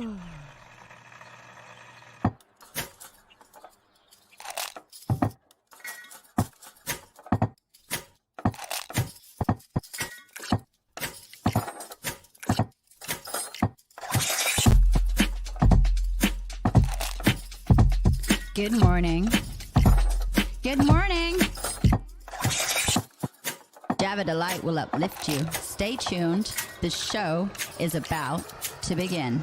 Good morning. Good morning. Java Delight will uplift you. Stay tuned. The show is about to begin.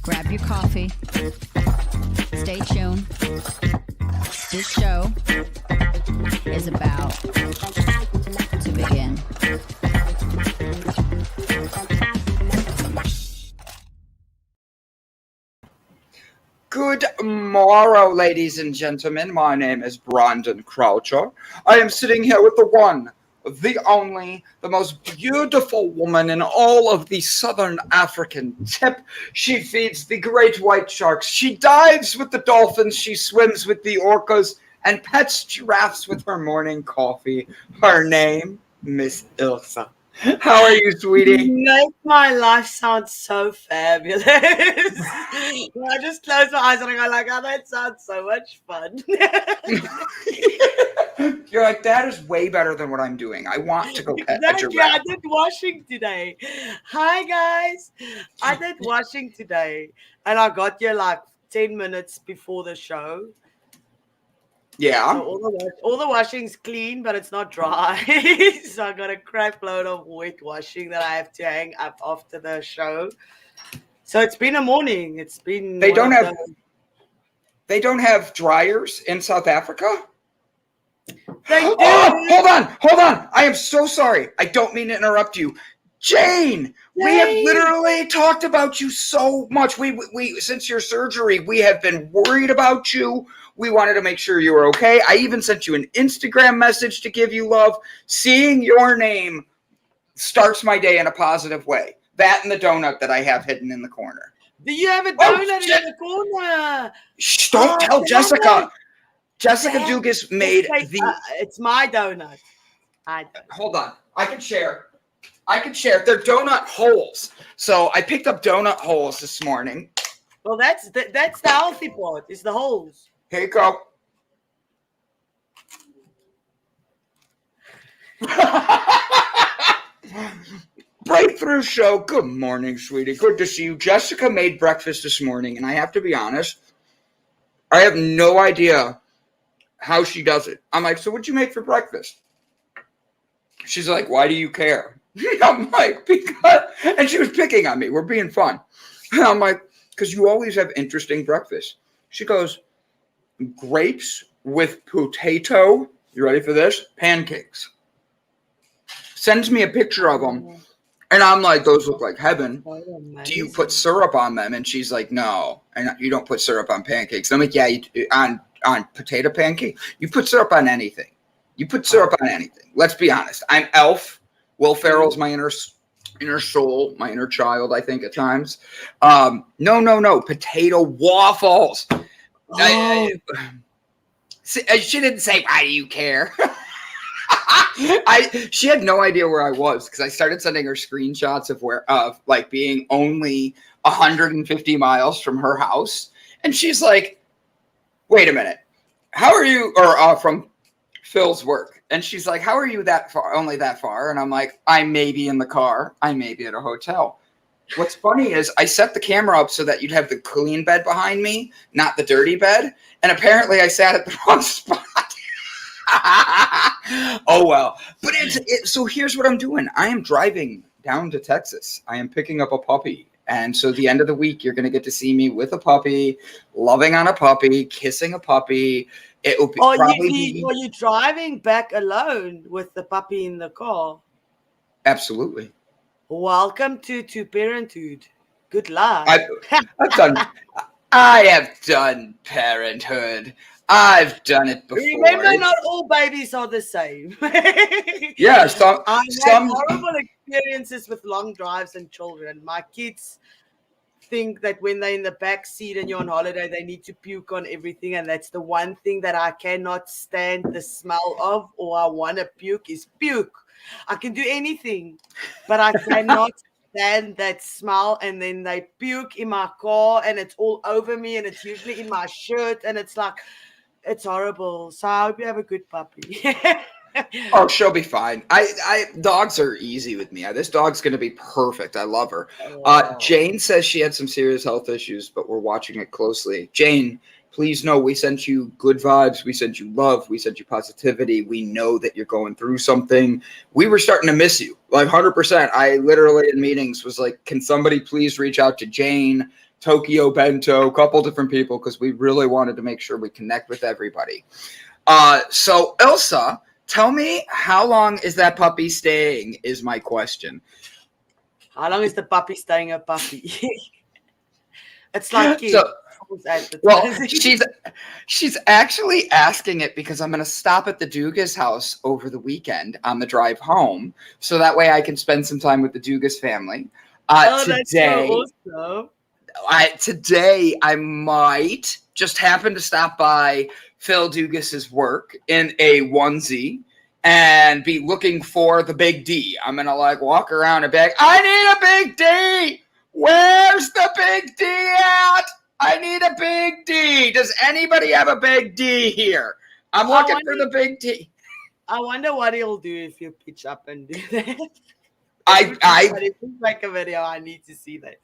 Grab your coffee. Stay tuned. This show is about to begin. Good morrow, ladies and gentlemen. My name is Brandon Croucher. I am sitting here with the one, the only, the most beautiful woman in all of the southern African tip. She feeds the great white sharks. She dives with the dolphins. She swims with the orcas and pets giraffes with her morning coffee. Her name, Miss Ilse. How are you, sweetie? You make my life sound so fabulous. I just close my eyes and I go like, oh, that sounds so much fun. You're like, that is way better than what I'm doing. I want to go pet a giraffe. I did washing today. Hi, guys. I did washing today. And I got here like 10 minutes before the show. Yeah. So all the washing's clean, but it's not dry. So I got a crap load of wet washing that I have to hang up after the show. So it's been a morning. It's been They don't have dryers in South Africa? They do. Oh, hold on. I am so sorry. I don't mean to interrupt you. Jane, we have literally talked about you so much. We since your surgery, we have been worried about you. We wanted to make sure you were okay. I even sent you an Instagram message to give you love. Seeing your name starts my day in a positive way. That and the donut that I have hidden in the corner. Do you have a donut in the corner? Shh, don't tell Jessica. Jessica Dugas made it's my donut. Hold on. I can share. They're donut holes. So I picked up donut holes this morning. Well, that's the healthy part. Is the holes. Here you go. Breakthrough show. Good morning, sweetie. Good to see you. Jessica made breakfast this morning, and I have to be honest, I have no idea how she does it. I'm like, so what'd you make for breakfast? She's like, why do you care? I'm like, because, and she was picking on me. We're being fun. And I'm like, because you always have interesting breakfast. She goes, grapes with potato. You ready for this? Pancakes. Sends me a picture of them. And I'm like, those look like heaven. Do you put syrup on them? And she's like, no. And you don't put syrup on pancakes. I'm like, yeah, on potato pancake. You put syrup on anything. You put syrup on anything. Let's be honest. I'm Elf. Will Ferrell's my inner soul, my inner child, I think, at times. No. Potato waffles. She didn't say, why do you care? She had no idea where I was because I started sending her screenshots of being only 150 miles from her house. And she's like, wait a minute. How are you? Or from Phil's work. And she's like, how are you that far? Only that far? And I'm like, I may be in the car. I may be at a hotel. What's funny is I set the camera up so that you'd have the clean bed behind me, not the dirty bed. And apparently I sat at the wrong spot. Oh, well. But so here's what I'm doing. I am driving down to Texas. I am picking up a puppy. And so the end of the week, you're going to get to see me with a puppy, loving on a puppy, kissing a puppy. It will be Are you driving back alone with the puppy in the car? Absolutely. Welcome to parenthood. Good luck. I have done parenthood. I've done it before. Remember, not all babies are the same. Yeah, I had horrible experiences with long drives and children. My kids think that when they're in the back seat and you're on holiday, they need to puke on everything, and that's the one thing that I cannot stand the smell of, or I want to puke, is puke. I can do anything, but I cannot stand that smell. And then they puke in my car and it's all over me and it's usually in my shirt and it's like, it's horrible. So I hope you have a good puppy. Oh, she'll be fine. Dogs are easy with me. This dog's going to be perfect. I love her. Jane says she had some serious health issues, but we're watching it closely. Jane, please know we sent you good vibes. We sent you love. We sent you positivity. We know that you're going through something. We were starting to miss you, like 100%. I literally in meetings was like, can somebody please reach out to Jane, Tokyo Bento, a couple different people, because we really wanted to make sure we connect with everybody. So Elsa, tell me, how long is that puppy staying is my question. How long is the puppy staying a puppy? It's like kids. So, well, she's actually asking it because I'm going to stop at the Dugas house over the weekend on the drive home, so that way I can spend some time with the Dugas family. Today, that's so awesome. Today I might just happen to stop by Phil Dugas's work in a onesie and be looking for the big D. I'm going to like walk around and be like, I need a big D. Where's the big D at? I need a big D. Does anybody have a big D here? I'm looking for the big D. I wonder what he'll do if you pitch up and do that. I like a video. I need to see that.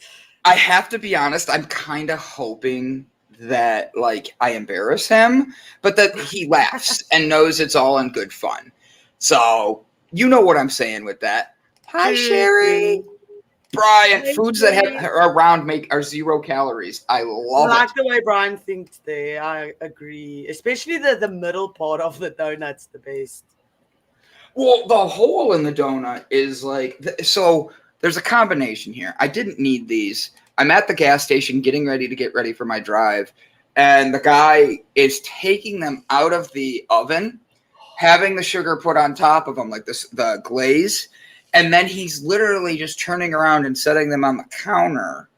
I have to be honest. I'm kind of hoping that like I embarrass him, but that he laughs and knows it's all in good fun. So you know what I'm saying with that. Hi, Sherry. Brian, foods that have around are 0 calories. I love it. I like the way Brian thinks there. I agree. Especially the middle part of the donut's the best. Well, the hole in the donut is like, so there's a combination here. I didn't need these. I'm at the gas station getting ready for my drive, and the guy is taking them out of the oven, having the sugar put on top of them, like this, the glaze, and then he's literally just turning around and setting them on the counter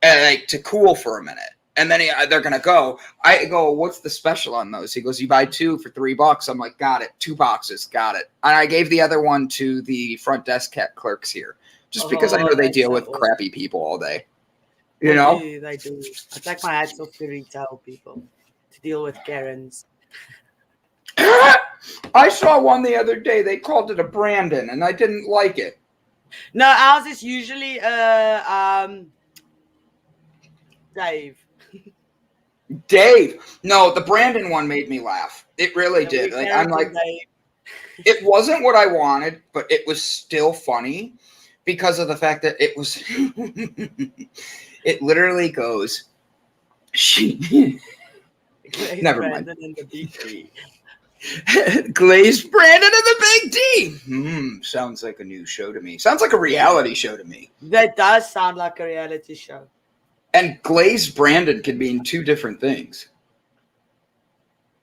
like to cool for a minute. And then they're going to go. I go, what's the special on those? He goes, you buy 2 for $3. I'm like, got it. 2 boxes. Got it. And I gave the other one to the front desk clerks here, just because I know they deal with crappy people all day. You know? They do. I take my hats off to retail people to deal with Karens. I saw one the other day. They called it a Brandon, and I didn't like it. No, ours is usually Dave. No, the Brandon one made me laugh. It really did. Like I'm like, it wasn't what I wanted, but it was still funny because of the fact that it was. It literally goes. Never mind. Glazed Brandon and the Big D. Sounds like a new show to me. Sounds like a reality show to me. That does sound like a reality show. And Glazed Brandon can mean 2 different things.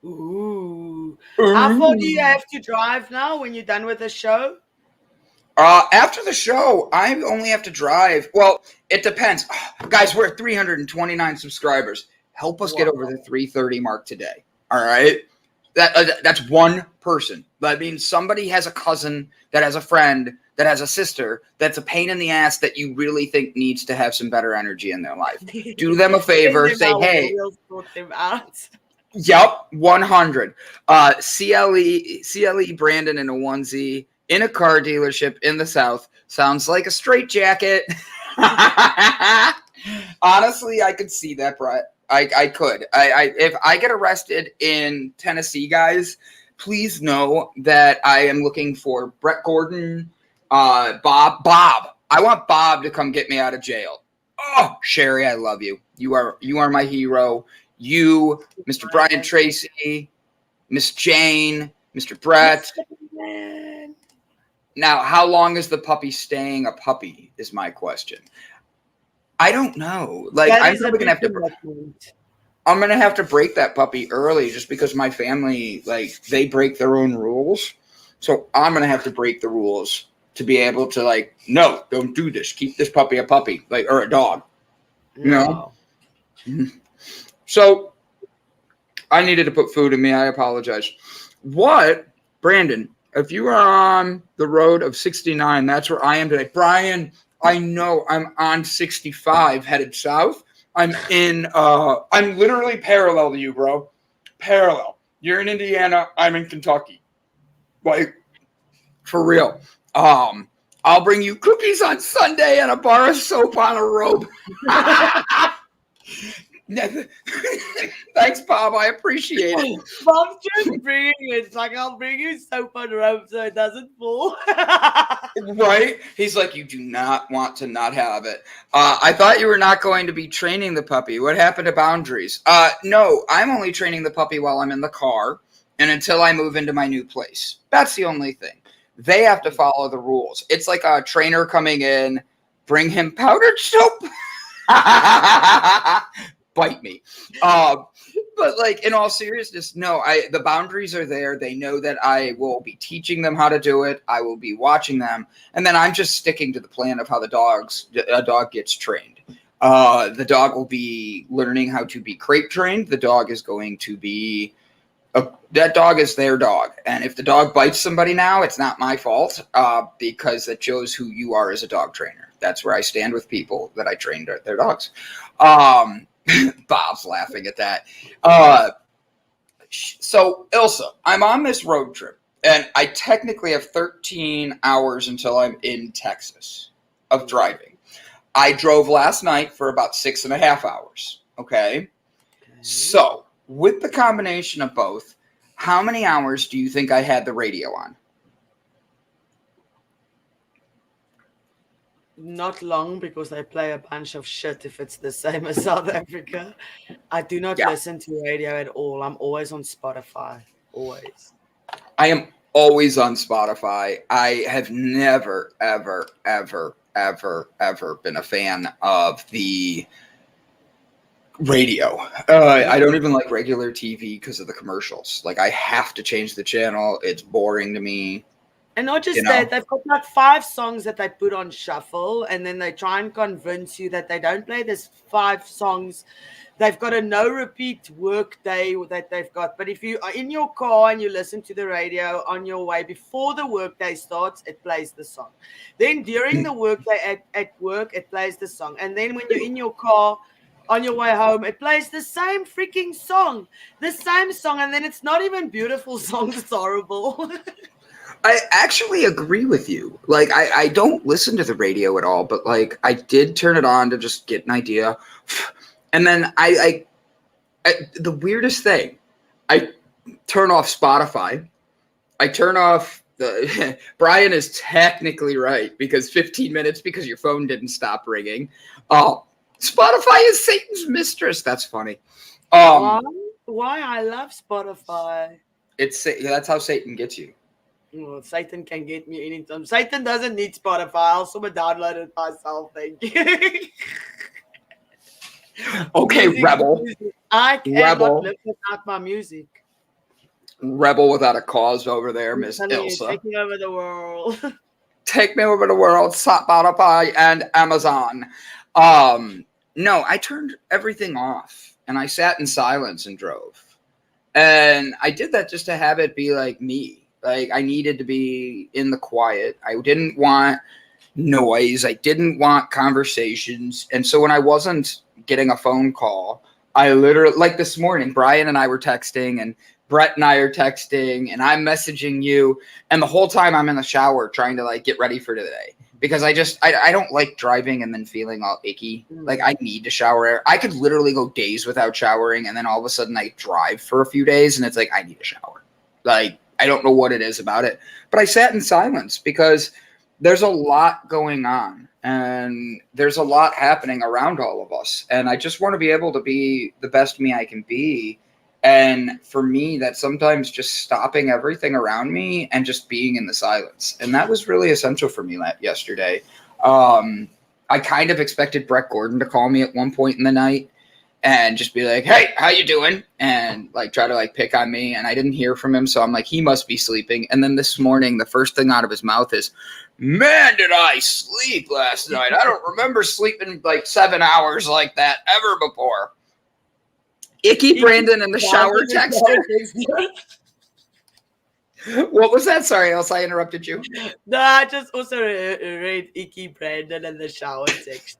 Ooh. How far do you have to drive now when you're done with the show? After the show, I only have to drive. Well, it depends. Guys, we're at 329 subscribers. Help us get over the 330 mark today. All right? That's one person. That means somebody has a cousin that has a friend that has a sister that's a pain in the ass that you really think needs to have some better energy in their life. Do them a favor. Say, hey. We'll sort them out. Yep, 100. CLE Brandon in a onesie in a car dealership in the South. Sounds like a straitjacket. Honestly, I could see that, Brett. I could. If I get arrested in Tennessee, guys, please know that I am looking for Brett Gordon, Bob. I want Bob to come get me out of jail. Oh, Sherry, I love you. You are my hero. You, Mr. Brian Tracy, Miss Jane, Mr. Brett. Now, how long is the puppy staying a puppy is my question. I don't know. Like, I'm probably gonna have to. I'm gonna have to break that puppy early, just because my family, like, they break their own rules. So I'm gonna have to break the rules to be able to, like, no, don't do this. Keep this puppy a puppy, like, or a dog. You know. So I needed to put food in me. I apologize. What, Brandon? If you are on the road of 69, that's where I am today. Brian, I know I'm on 65 headed south. I'm literally parallel to you, bro. Parallel. You're in Indiana. I'm in Kentucky. Like, for real. I'll bring you cookies on Sunday and a bar of soap on a robe. Thanks, Bob. I appreciate it. Bob's just bringing it. It's like, I'll bring you soap on rope so it doesn't fall. Right? He's like, you do not want to not have it. I thought you were not going to be training the puppy. What happened to boundaries? No, I'm only training the puppy while I'm in the car and until I move into my new place. That's the only thing. They have to follow the rules. It's like a trainer coming in, bring him powdered soap. Bite me. But like in all seriousness, no, the boundaries are there. They know that I will be teaching them how to do it. I will be watching them. And then I'm just sticking to the plan of how a dog gets trained. The dog will be learning how to be crate trained. The dog is going to be that dog is their dog. And if the dog bites somebody now, it's not my fault because it shows who you are as a dog trainer. That's where I stand with people that I trained their dogs. Bob's laughing at that. So, Ilse, I'm on this road trip, and I technically have 13 hours until I'm in Texas of driving. I drove last night for about 6.5 hours, okay? So, with the combination of both, how many hours do you think I had the radio on? Not long, because they play a bunch of shit if it's the same as South Africa. I do not listen to radio at all. I'm always on Spotify. Always. I am always on Spotify. I have never, ever, ever, ever, ever been a fan of the radio. I don't even like regular TV because of the commercials. Like, I have to change the channel. It's boring to me. And not just that, they've got like 5 songs that they put on shuffle, and then they try and convince you that they don't play this 5 songs. They've got a no repeat work day that they've got. But if you are in your car and you listen to the radio on your way before the work day starts, it plays the song. Then during the work day at work, it plays the song. And then when you're in your car on your way home, it plays the same freaking song. The same song. And then it's not even beautiful songs. It's horrible. I actually agree with you. Like, I don't listen to the radio at all, but like I did turn it on to just get an idea. And then I the weirdest thing, I turn off Spotify. I turn off the Brian is technically right because 15 minutes because your phone didn't stop ringing. Spotify is Satan's mistress. That's funny. Why? I love Spotify. That's how Satan gets you. Well, Satan can get me anytime. Satan doesn't need Spotify. I'll download it myself. Thank you. Okay, music, rebel. I cannot live without my music. Rebel without a cause over there, Miss Ilse. Take me over the world. Take me over the world, Spotify and Amazon. No, I turned everything off and I sat in silence and drove. And I did that just to have it be like me. Like, I needed to be in the quiet. I didn't want noise. I didn't want conversations. And so when I wasn't getting a phone call, I literally, like this morning, Brian and I were texting and Brett and I are texting and I'm messaging you. And the whole time I'm in the shower trying to like get ready for today because I don't like driving and then feeling all icky. Like, I need to shower. I could literally go days without showering. And then all of a sudden I drive for a few days and it's like, I need a shower. Like, I don't know what it is about it, but I sat in silence because there's a lot going on and there's a lot happening around all of us. And I just want to be able to be the best me I can be. And for me, that's sometimes just stopping everything around me and just being in the silence. And that was really essential for me yesterday. I kind of expected Brett Gordon to call me at one point in the night and just be like, hey, how you doing? And like try to like pick on me. And I didn't hear from him. So I'm like, he must be sleeping. And then this morning, the first thing out of his mouth is, man, did I sleep last night? I don't remember sleeping like 7 hours like that ever before. Icky Brandon in the shower texter. What was that? Sorry, else I interrupted you. No, I just also read Icky Brandon in the shower text.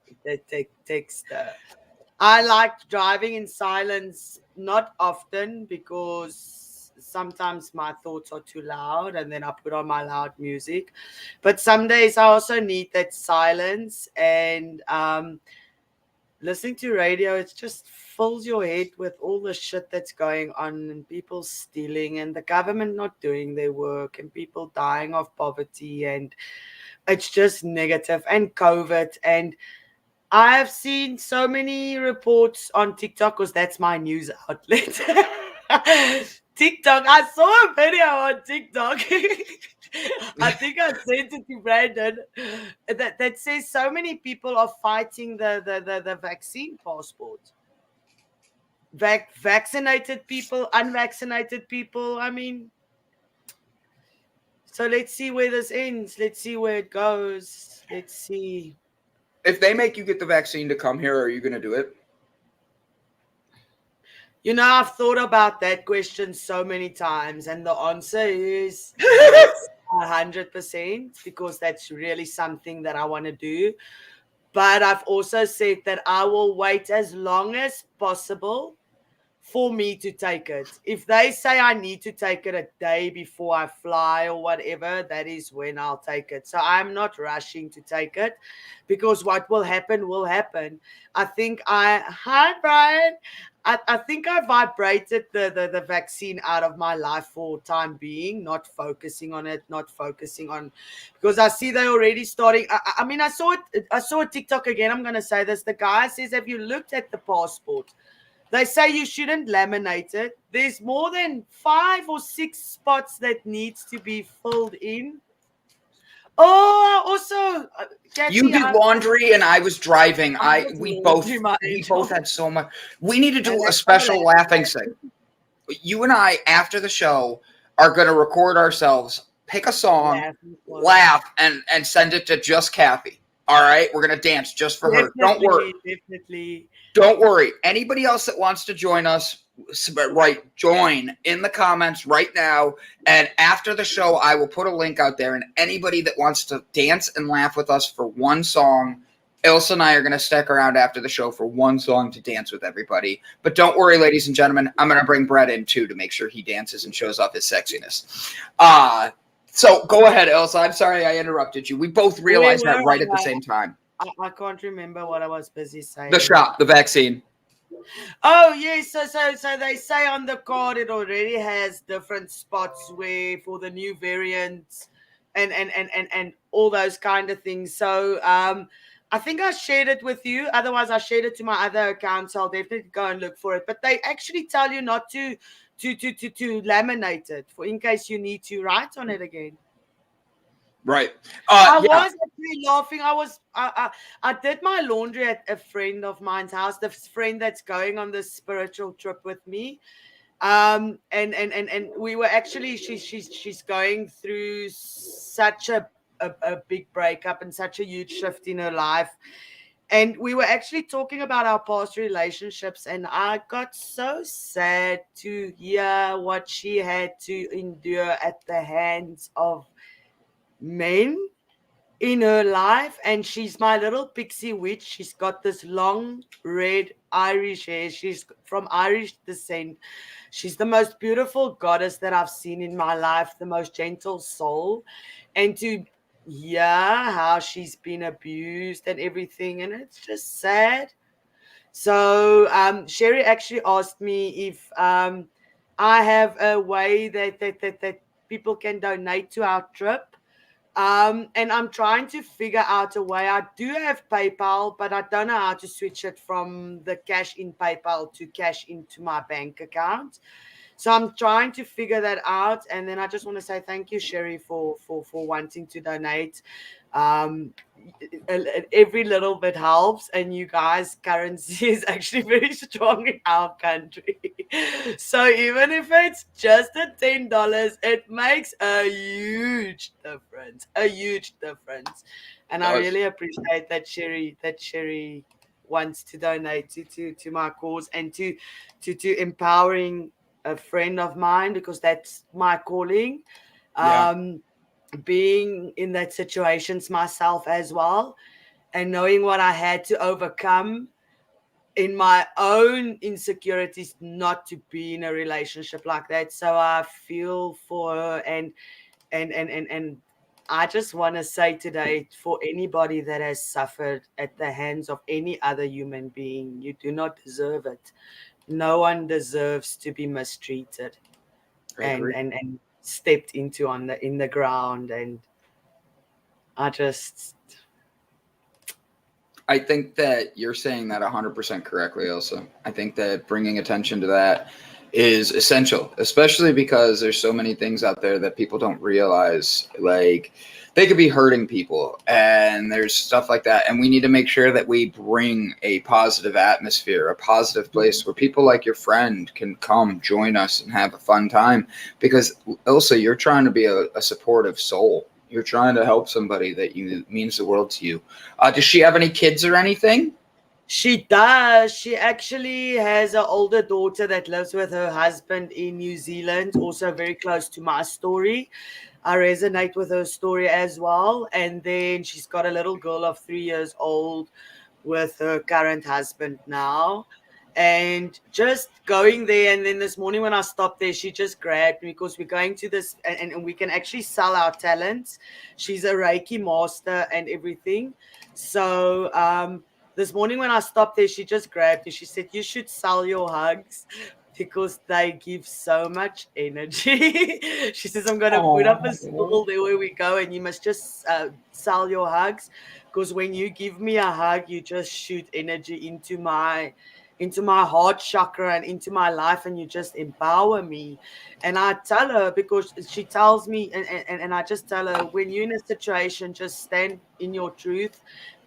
I like driving in silence, not often because sometimes my thoughts are too loud and then I put on my loud music. But some days I also need that silence, and listening to radio, it just fills your head with all the shit that's going on, and people stealing and the government not doing their work and people dying of poverty, and it's just negative, and COVID. And I've seen so many reports on TikTok because that's my news outlet. TikTok. I saw a video on TikTok. I think I sent it to Brandon that says so many people are fighting the vaccine passport. Vaccinated people, unvaccinated people. I mean, so let's see where this ends. Let's see where it goes. Let's see. If they make you get the vaccine to come here, are you going to do it? You know, I've thought about that question so many times, and the answer is 100%, because that's really something that I want to do. But I've also said that I will wait as long as possible for me to take it. If they say I need to take it a day before I fly or whatever, that is when I'll take it. So I'm not rushing to take it, because what will happen will happen. I think hi Brian. I think I vibrated the vaccine out of my life for time being, not focusing on it, because I see they're already starting. I mean, I saw a TikTok again. I'm going to say this. The guy says, have you looked at the passport? They say you shouldn't laminate it. There's more than 5 or 6 spots that needs to be filled in. Oh, also, Kathy, You did laundry and I was driving. We both angel. had so much. We need to do a special laughing segment. You and I, after the show, are going to record ourselves, pick a song, laugh, and send it to just Kathy. All right, we're going to dance just for her. Don't worry. Definitely. Don't worry. Anybody else that wants to join us, join in the comments right now. And after the show, I will put a link out there. And anybody that wants to dance and laugh with us for one song, Ilse and I are going to stick around after the show for one song to dance with everybody. But don't worry, ladies and gentlemen, I'm going to bring Brett in too to make sure he dances and shows off his sexiness. So go ahead, Ilse. I'm sorry I interrupted you. We both realized that right at the same time. I can't remember what I was busy saying. The shot, the vaccine. Oh yes, so they say on the card it already has different spots where for the new variants and all those kind of things. So I think I shared it with you. Otherwise, I shared it to my other account, so I'll definitely go and look for it. But they actually tell you not to laminate it for in case you need to write on it again. Right. I was actually laughing. I did my laundry at a friend of mine's house, the friend that's going on this spiritual trip with me. And we were actually she's going through such a big breakup and such a huge shift in her life. And we were actually talking about our past relationships, and I got so sad to hear what she had to endure at the hands of men in her life. And she's my little pixie witch. She's got this long red Irish hair. She's from Irish descent. She's the most beautiful goddess that I've seen in my life, the most gentle soul. And to hear how she's been abused and everything, and it's just sad. So Sherry actually asked me if I have a way that people can donate to our trip. And I'm trying to figure out a way. I do have PayPal, but I don't know how to switch it from the cash in PayPal to cash into my bank account. So I'm trying to figure that out. And then I just want to say thank you, Sherry, for wanting to donate. Every little bit helps, and you guys' currency is actually very strong in our country. So even if it's just a $10, it makes a huge difference. And I really appreciate that Sherry wants to donate to my cause and to empowering a friend of mine, because that's my calling. Being in that situations myself as well, and knowing what I had to overcome in my own insecurities not to be in a relationship like that. So I feel for her, and I just want to say today, for anybody that has suffered at the hands of any other human being, you do not deserve it. No one deserves to be mistreated and stepped into in the ground. And I think that you're saying that 100% correctly, Elsa. I think that bringing attention to that is essential, especially because there's so many things out there that people don't realize. Like, they could be hurting people, and there's stuff like that. And we need to make sure that we bring a positive atmosphere, a positive place where people like your friend can come join us and have a fun time. Because, Elsa, you're trying to be a supportive soul. You're trying to help somebody that means the world to you. Does she have any kids or anything? She does. She actually has an older daughter that lives with her husband in New Zealand, also very close to my story. I resonate with her story as well. And then she's got a little girl of 3 years old with her current husband now. And just going there, and then this morning when I stopped there, she just grabbed me because we're going to this, and we can actually sell our talents. She's a Reiki master and everything. So this morning when I stopped there, she just grabbed me. She said, "You should sell your hugs because they give so much energy." She says, "I'm going to put up a stall there where we go, and you must just sell your hugs, because when you give me a hug, you just shoot energy into my heart chakra and into my life, and you just empower me." And I tell her, because she tells me, and I just tell her, when you're in a situation, just stand in your truth,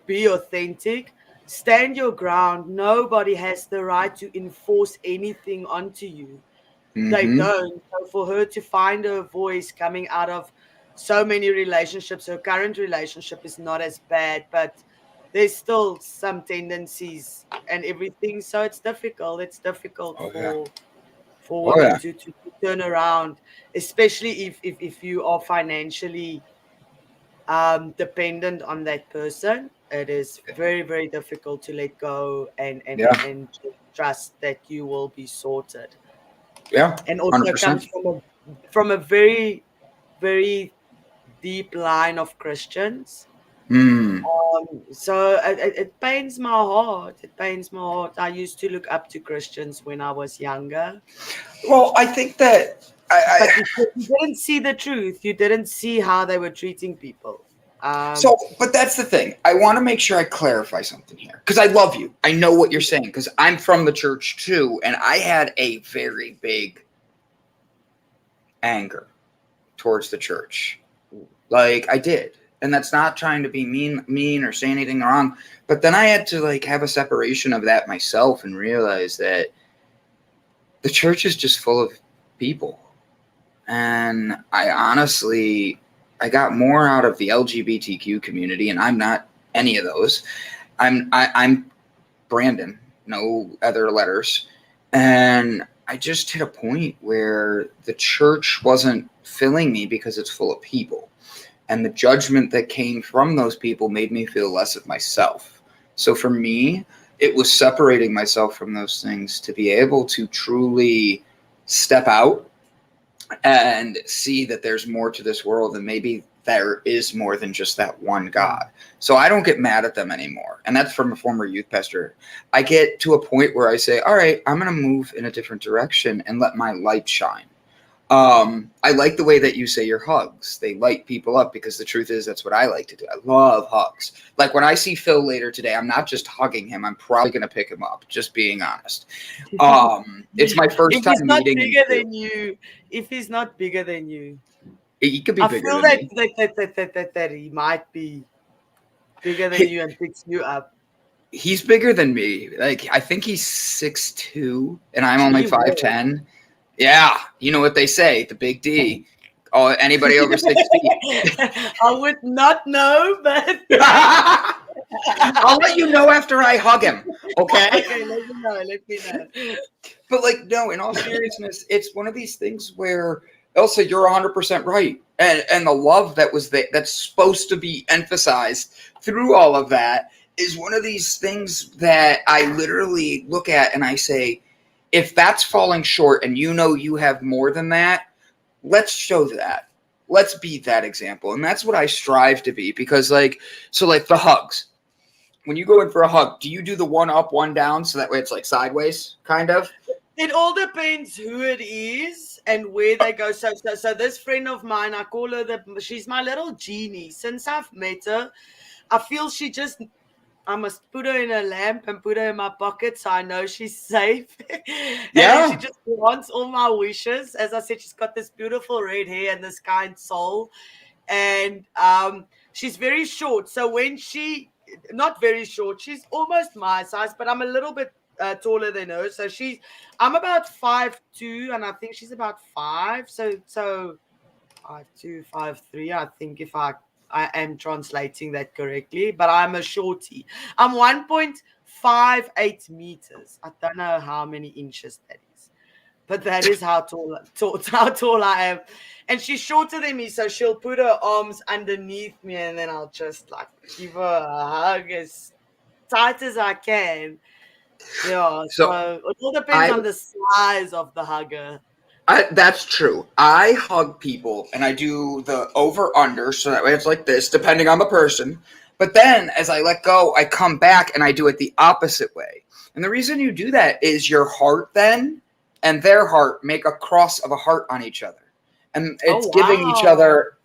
be authentic, stand your ground. Nobody has the right to enforce anything onto you. They don't. So for her to find her voice coming out of so many relationships, her current relationship is not as bad, but there's still some tendencies and everything. So it's difficult. It's difficult for women to turn around, especially if you are financially dependent on that person. It is very, very difficult to let go and trust that you will be sorted. Yeah, And also 100%. comes from a very, very deep line of Christians. So it pains my heart. It pains my heart. I used to look up to Christians when I was younger. Well, I think that But you didn't see the truth. You didn't see how they were treating people. But that's the thing. I want to make sure I clarify something here, because I love you. I know what you're saying, because I'm from the church too, and I had a very big anger towards the church. Like, I did. And that's not trying to be mean or say anything wrong. But then I had to have a separation of that myself and realize that the church is just full of people. And I got more out of the LGBTQ community, and I'm not any of those. I'm Brandon, no other letters. And I just hit a point where the church wasn't filling me because it's full of people. And the judgment that came from those people made me feel less of myself. So for me, it was separating myself from those things to be able to truly step out and see that there's more to this world, and maybe there is more than just that one God. So I don't get mad at them anymore. And that's from a former youth pastor. I get to a point where I say, all right, I'm going to move in a different direction and let my light shine. I like the way that you say your hugs. They light people up, because the truth is that's what I like to do. I love hugs. Like when I see Phil later today, I'm not just hugging him. I'm probably going to pick him up, just being honest. It's my first time meeting him. If he's not bigger than you, he could be bigger than me. I feel that he might be bigger than you and picks you up. He's bigger than me. Like, I think he's 6'2", and I'm only 5'10". Yeah, you know what they say, the big D. Oh, anybody over 6 feet. I would not know, but I'll let you know after I hug him. Okay. Okay, let me know. But no, in all seriousness, it's one of these things where Ilse, you're 100% right. And the love that's supposed to be emphasized through all of that is one of these things that I literally look at and I say, if that's falling short and you know you have more than that, let's show that. Let's be that example. And that's what I strive to be, because like the hugs. When you go in for a hug, do you do the one up, one down so that way it's like sideways, kind of? It all depends who it is and where they go. So this friend of mine, I call her she's my little genie. Since I've met her, I feel I must put her in a lamp and put her in my pocket so I know she's safe. And then she just wants all my wishes. As I said, she's got this beautiful red hair and this kind soul. And she's very short. So when not very short, she's almost my size, but I'm a little bit taller than her. So I'm about 5'2", and I think she's about 5. So 5'2", 5'3", I think, if I am translating that correctly, but I'm a shorty. I'm 1.58 meters. I don't know how many inches that is, but that is how tall I am. And she's shorter than me, so she'll put her arms underneath me, and then I'll just like give her a hug as tight as I can. Yeah, so it all depends on the size of the hugger. That's true. I hug people and I do the over under, so that way it's like this, depending on the person. But then as I let go, I come back and I do it the opposite way. And the reason you do that is your heart then and their heart make a cross of a heart on each other. And it's giving each other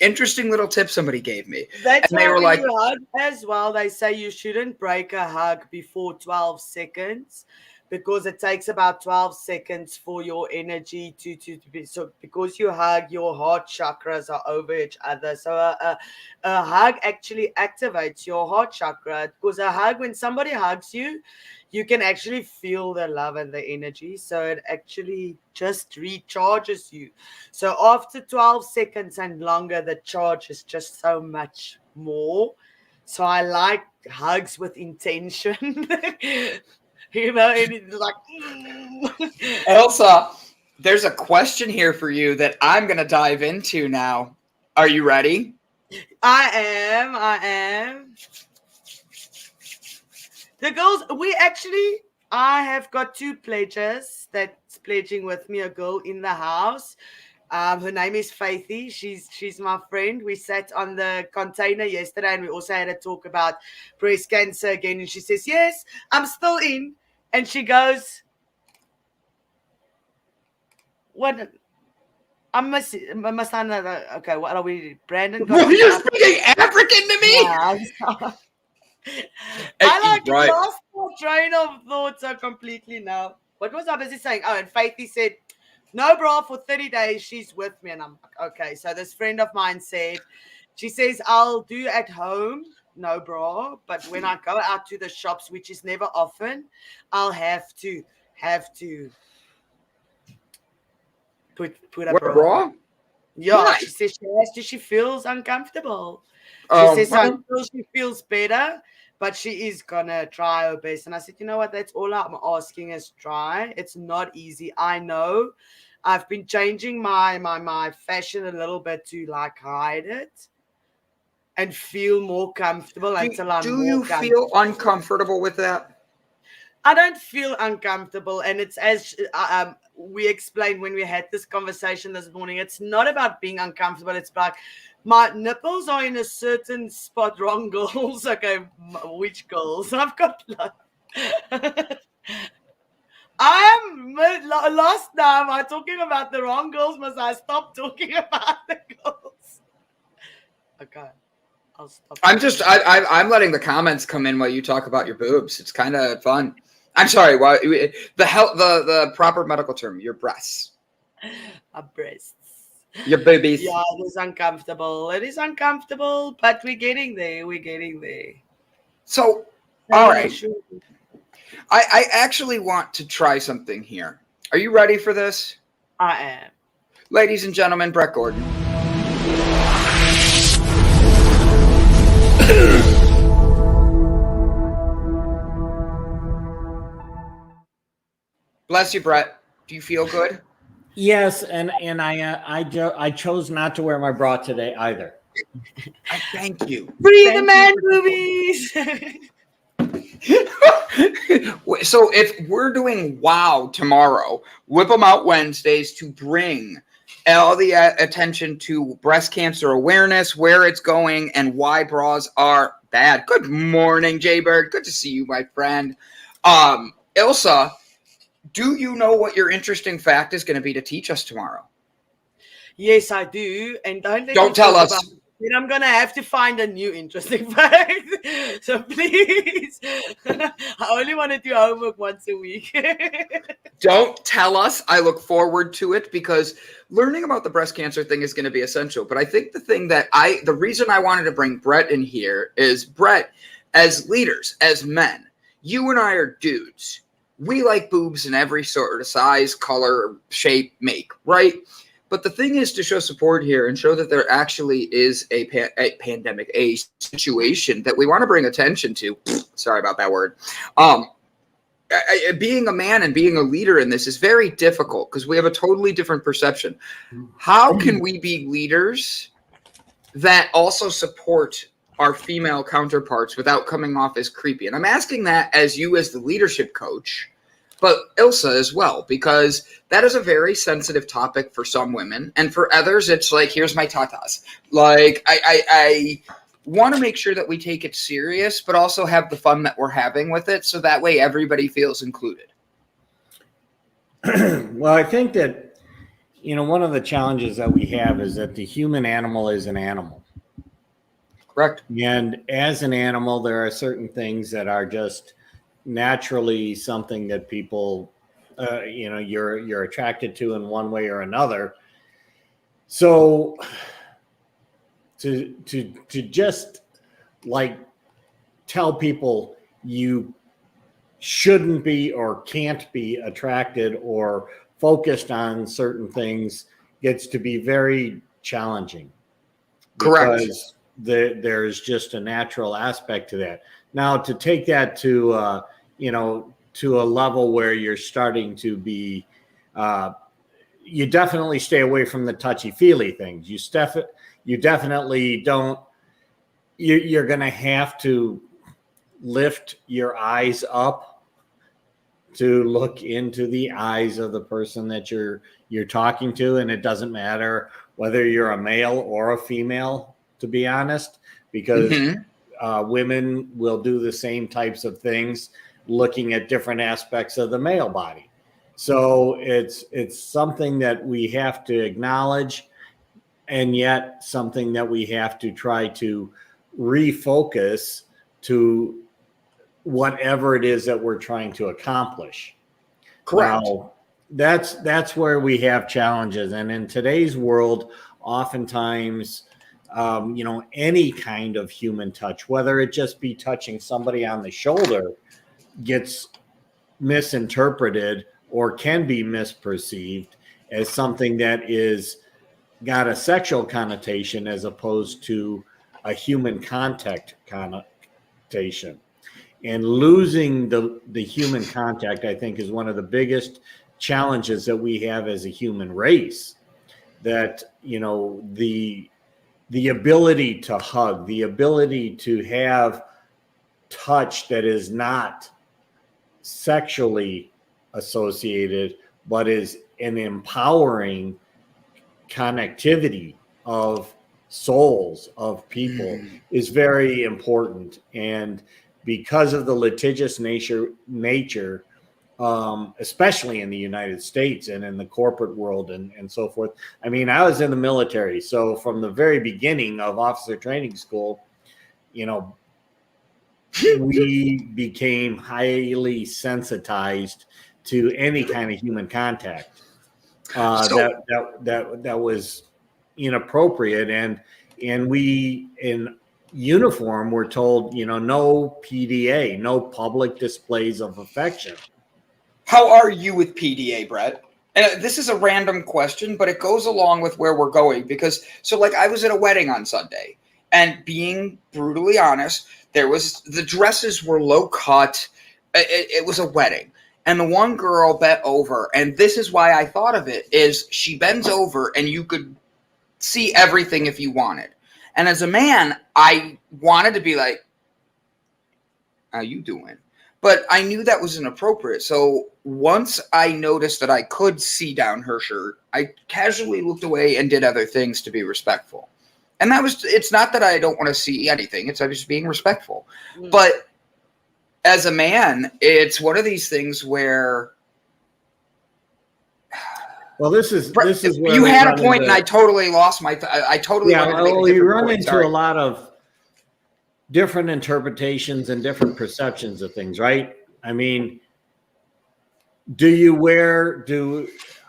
interesting little tips somebody gave me. That's and they were like, you hug as well. They say you shouldn't break a hug before 12 seconds. Because it takes about 12 seconds for your energy to be, so because you hug, your heart chakras are over each other. So a hug actually activates your heart chakra, because a hug, when somebody hugs you, you can actually feel the love and the energy. So it actually just recharges you. So after 12 seconds and longer, the charge is just so much more. So I like hugs with intention. You know, and it's like, Elsa, there's a question here for you that I'm going to dive into now. Are you ready? I am. The girls, I have got 2 pledges that's pledging with me, a girl in the house. Her name is Faithy. She's my friend. We sat on the container yesterday and we also had a talk about breast cancer again. And she says, yes, I'm still in. And she goes, what? I must another. Okay, what are we? Brandon got. You're speaking African to me? Yeah, I lost my train of thought so completely now. What was I busy saying? Oh, and Faithy said, no bra for 30 days. She's with me. And I'm like, okay. So this friend of mine said, she says, I'll do at home, no bra. But when I go out to the shops, which is never often, I'll have to put a bra. Yeah, nice. She says she has to. She feels uncomfortable. She says until she feels better, but she is gonna try her best. And I said, you know what? That's all I'm asking is try. It's not easy. I know. I've been changing my fashion a little bit to like hide it and feel more comfortable until I'm more comfortable. Do you feel uncomfortable with that? I don't feel uncomfortable, and it's as we explained when we had this conversation this morning. It's not about being uncomfortable. It's about my nipples are in a certain spot. Wrong girls. Okay, which girls? I've got. I am lost now. Am I talking about the wrong girls? Must I stop talking about the girls? Okay. I'll stop. I'm letting the comments come in while you talk about your boobs. It's kind of fun. I'm sorry. The proper medical term, your breasts. My breasts. Your boobies. Yeah, it is uncomfortable. It is uncomfortable, but we're getting there. So, all right. I actually want to try something here. Are you ready for this? I am. Ladies and gentlemen, Brett Gordon. Bless you, Brett. Do you feel good? Yes, and I chose not to wear my bra today either. Thank you. Free the Thank man you boobies. So if we're doing WOW tomorrow, whip them out Wednesdays to bring all the attention to breast cancer awareness, where it's going, and why bras are bad. Good morning, Jay Bird. Good to see you, my friend. Ilse, do you know what your interesting fact is going to be to teach us tomorrow? Yes, I do. And Don't tell us. About it. Then I'm going to have to find a new interesting fact. So please, I only want to do homework once a week. Don't tell us. I look forward to it because learning about the breast cancer thing is going to be essential. But I think the reason I wanted to bring Brett in here is, Brett, as leaders, as men, you and I are dudes. We like boobs in every sort of size, color, shape, make, right? But the thing is to show support here and show that there actually is a pandemic, a situation that we want to bring attention to. Sorry about that word. Being a man and being a leader in this is very difficult because we have a totally different perception. How can we be leaders that also support our female counterparts without coming off as creepy? And I'm asking that as you as the leadership coach, but Ilse as well, because that is a very sensitive topic for some women. And for others, it's like, here's my tatas. Like, I want to make sure that we take it serious, but also have the fun that we're having with it. So that way everybody feels included. Well, I think that, one of the challenges that we have is that the human animal is an animal. Correct. And as an animal, there are certain things that are just naturally something that people, you're attracted to in one way or another. So to just like tell people you shouldn't be or can't be attracted or focused on certain things gets to be very challenging. Correct. Because there's just a natural aspect to that. Now, to take that to to a level where you're starting to be, you definitely stay away from the touchy-feely things. You definitely don't. You're going to have to lift your eyes up to look into the eyes of the person that you're talking to, and it doesn't matter whether you're a male or a female, to be honest, because women will do the same types of things looking at different aspects of the male body. So it's something that we have to acknowledge, and yet something that we have to try to refocus to whatever it is that we're trying to accomplish. Correct. Now, that's where we have challenges. And in today's world, oftentimes, any kind of human touch, whether it just be touching somebody on the shoulder, gets misinterpreted or can be misperceived as something that is got a sexual connotation as opposed to a human contact connotation. And losing the human contact, I think, is one of the biggest challenges that we have as a human race. That, the ability to hug, the ability to have touch that is not sexually associated, but is an empowering connectivity of souls, of people, is very important. And because of the litigious nature, especially in the United States and in the corporate world and so forth. I mean, I was in the military, so from the very beginning of officer training school, we became highly sensitized to any kind of human contact that was inappropriate, and we in uniform were told, no PDA, no public displays of affection. How are you with PDA, Brett? And this is a random question, but it goes along with where we're going because, I was at a wedding on Sunday, and being brutally honest, the dresses were low cut. It was a wedding. and the one girl bent over, and this is why I thought of it, is she bends over and you could see everything if you wanted. And as a man, I wanted to be like, how you doing? But I knew that was inappropriate. So once I noticed that I could see down her shirt, I casually looked away and did other things to be respectful. And it's not that I don't want to see anything. It's just being respectful. But as a man, it's one of these things where, well, this is where you had a point, and I totally lost my. I totally wanted to make a different run point. into Sorry. a lot of different interpretations and different perceptions of things, right? I mean,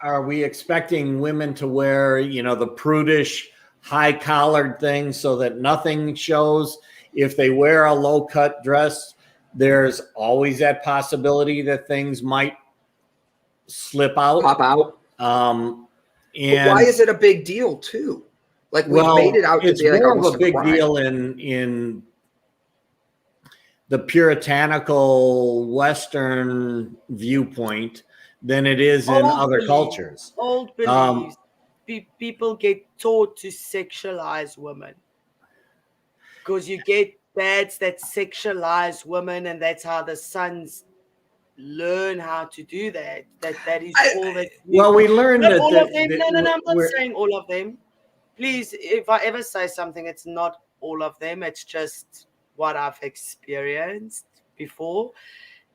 are we expecting women to wear, the prudish, high-collared thing so that nothing shows? If they wear a low-cut dress, there's always that possibility that things might slip out, pop out. And why is it a big deal too? Like we made it out to be like almost a big deal in the puritanical Western viewpoint than it is in other cultures. Old beliefs. People get taught to sexualize women because you get dads that sexualize women, and that's how the sons learn how to do that. That is all that. Well, we learned that all of them. No, I'm not saying all of them. Please, if I ever say something, it's not all of them. It's just what I've experienced before,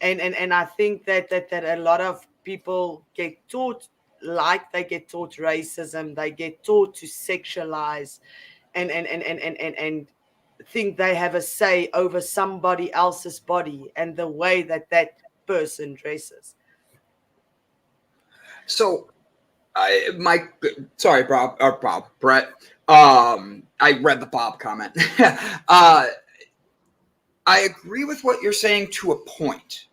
and I think that a lot of people get taught, like they get taught racism, they get taught to sexualize, and think they have a say over somebody else's body and the way that person dresses. So, Brett. I read the Bob comment. I agree with what you're saying to a point.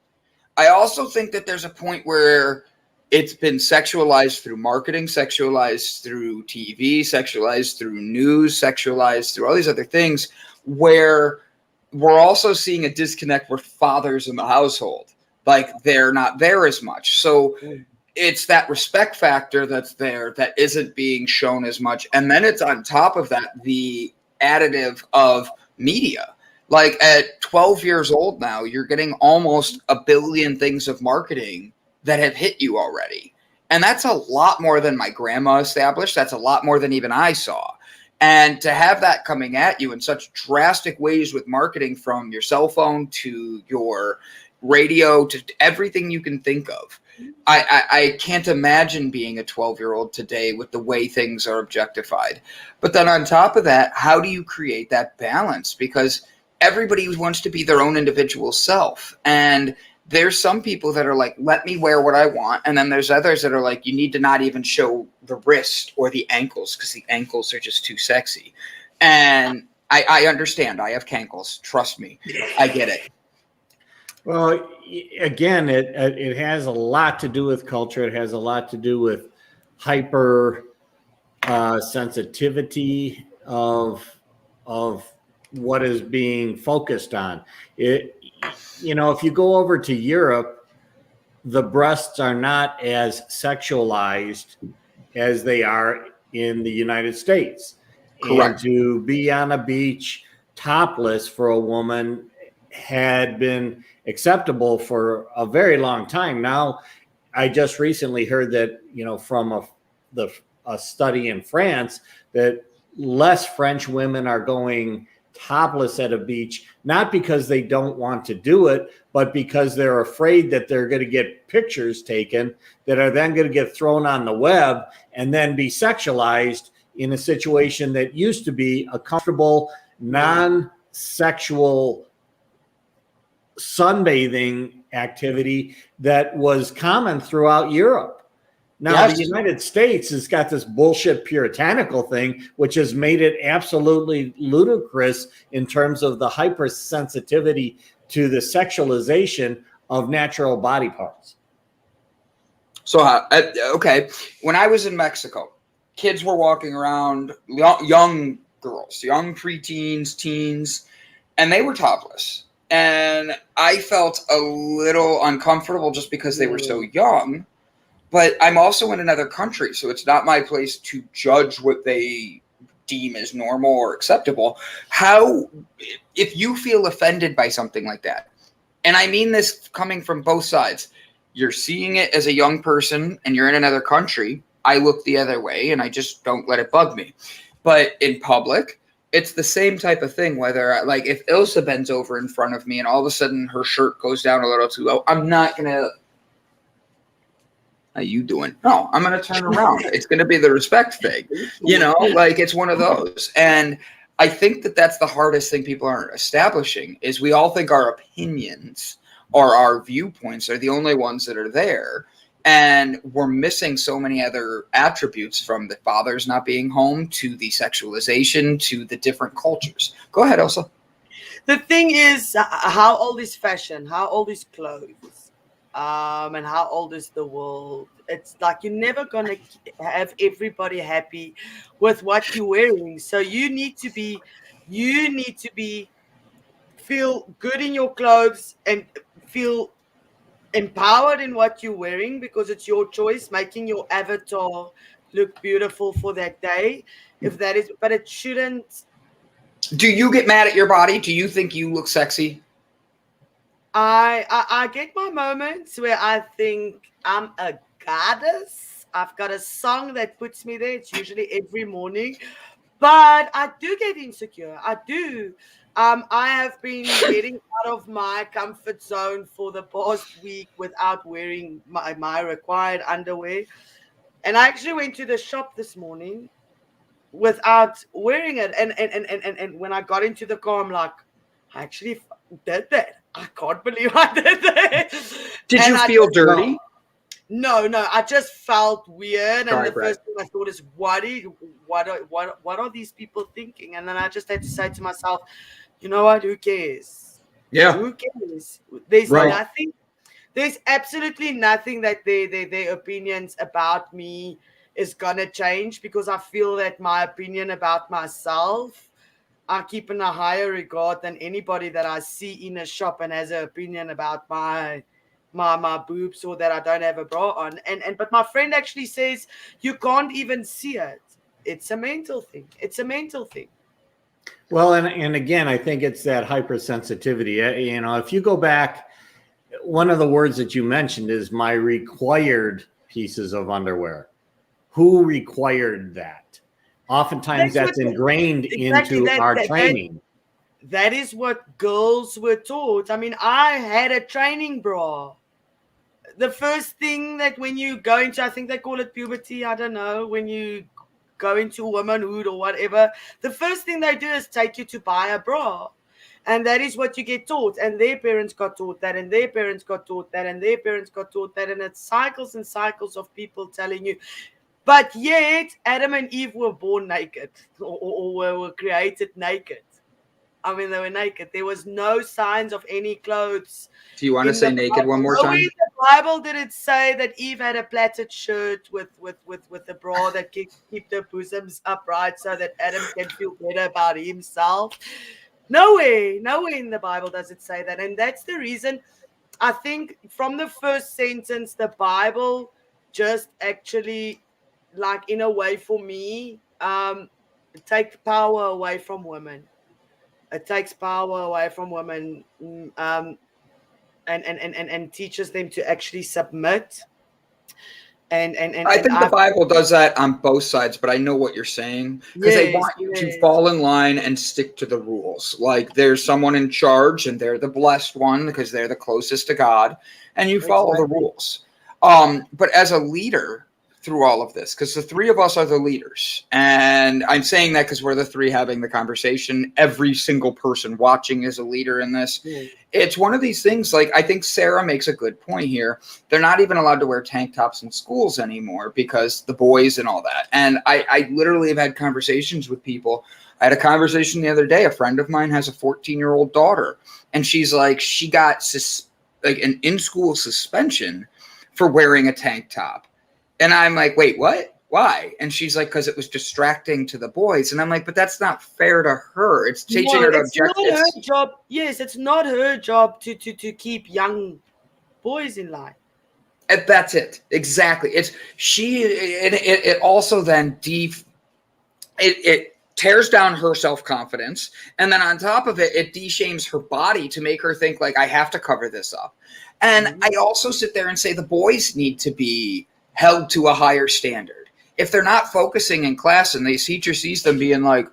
I also think that there's a point where it's been sexualized through marketing, sexualized through TV, sexualized through news, sexualized through all these other things, where we're also seeing a disconnect with fathers in the household. Like they're not there as much. So it's that respect factor that's there that isn't being shown as much. And then it's on top of that, the additive of media. Like at 12 years old now, you're getting almost 1 billion things of marketing that have hit you already. And that's a lot more than my grandma established. That's a lot more than even I saw. And to have that coming at you in such drastic ways with marketing, from your cell phone to your radio to everything you can think of. I can't imagine being a 12-year-old today with the way things are objectified. But then on top of that, how do you create that balance? Because everybody wants to be their own individual self. And there's some people that are like, let me wear what I want. And then there's others that are like, you need to not even show the wrist or the ankles because the ankles are just too sexy. And I understand. I have cankles. Trust me. I get it. Well, again, it has a lot to do with culture. It has a lot to do with hyper sensitivity of what is being focused on. If you go over to Europe, the breasts are not as sexualized as they are in the United States. Correct. And to be on a beach topless for a woman had been acceptable for a very long time. Now, I just recently heard that, from a study in France, that less French women are going topless at a beach, not because they don't want to do it, but because they're afraid that they're going to get pictures taken that are then going to get thrown on the web and then be sexualized in a situation that used to be a comfortable, non-sexual sunbathing activity that was common throughout Europe. Now, The United States has got this bullshit puritanical thing, which has made it absolutely ludicrous in terms of the hypersensitivity to the sexualization of natural body parts. So, okay, when I was in Mexico, kids were walking around, young girls, young preteens, teens, and they were topless. And I felt a little uncomfortable just because they were so young. But I'm also in another country, so it's not my place to judge what they deem as normal or acceptable. How, if you feel offended by something like that, and I mean this coming from both sides, you're seeing it as a young person and you're in another country, I look the other way and I just don't let it bug me. But in public, it's the same type of thing, whether like if Ilse bends over in front of me and all of a sudden her shirt goes down a little too low, I'm not going to, how you doing? No, I'm going to turn around. It's going to be the respect thing, you know, like it's one of those. And I think that that's the hardest thing people aren't establishing is we all think our opinions or our viewpoints are the only ones that are there. And we're missing so many other attributes from the fathers not being home to the sexualization to the different cultures. Go ahead, Elsa. The thing is, how old is fashion? How old is clothes? And how old is the world? It's like you're never going to have everybody happy with what you're wearing. So you need to feel good in your clothes and feel empowered in what you're wearing because it's your choice, making your avatar look beautiful for that day. If that is, but it shouldn't. Do you get mad at your body? Do you think you look sexy? I get my moments where I think I'm a goddess. I've got a song that puts me there. It's usually every morning. But I do get insecure. I do. I have been getting out of my comfort zone for the past week without wearing my required underwear. And I actually went to the shop this morning without wearing it. And when I got into the car, I'm like, I actually did that. I can't believe I did that. Did you feel dirty? No, I just felt weird. And the first thing I thought is, what are these people thinking? And then I just had to say to myself, you know what? Who cares? Yeah. Who cares? There's nothing. There's absolutely nothing that their opinions about me is gonna change because I feel that my opinion about myself I keep in a higher regard than anybody that I see in a shop and has an opinion about my boobs or that I don't have a bra on. But my friend actually says you can't even see it. It's a mental thing. Well, and again, I think it's that hypersensitivity. You know, if you go back, one of the words that you mentioned is my required pieces of underwear. Who required that? Oftentimes that's ingrained into our training. That is what girls were taught. I mean, I had a training bra. The first thing that when you go into, I think they call it puberty, I don't know, when you go into womanhood or whatever, the first thing they do is take you to buy a bra. And that is what you get taught. And their parents got taught that, and their parents got taught that, and their parents got taught that. And it's cycles and cycles of people telling you. But yet, Adam and Eve were born naked or were created naked. I mean, they were naked. There was no signs of any clothes. Do you want to say naked one more time? In the Bible, did it say that Eve had a plaited shirt with a bra that keep their bosoms upright so that Adam can feel better about himself? Nowhere in the Bible does it say that. And that's the reason I think from the first sentence, the Bible just actually, like in a way for me, take power away from women. It takes power away from women and teaches them to actually submit. And I think the Bible does that on both sides, but I know what you're saying because they want you to fall in line and stick to the rules. Like there's someone in charge and they're the blessed one because they're the closest to God and you follow the rules. But as a leader through all of this, because the three of us are the leaders, and I'm saying that because we're the three having the conversation. Every single person watching is a leader in this. It's one of these things, like I think Sarah makes a good point here. They're not even allowed to wear tank tops in schools anymore because the boys and all that. And I literally have had conversations with people. I had a conversation the other day. A friend of mine has a 14-year-old daughter, and she's like, she got an in-school suspension for wearing a tank top. And I'm like, wait, what? why? And she's like, because it was distracting to the boys. And I'm like, but that's not fair to her. It's teaching her to object. Not her job. Yes, it's not her job to keep young boys in line. And that's it. Exactly. It also then it tears down her self-confidence, and then on top of it, it de-shames her body to make her think like, I have to cover this up. And I also sit there and say the boys need to be held to a higher standard. If they're not focusing in class and the teacher sees them being like,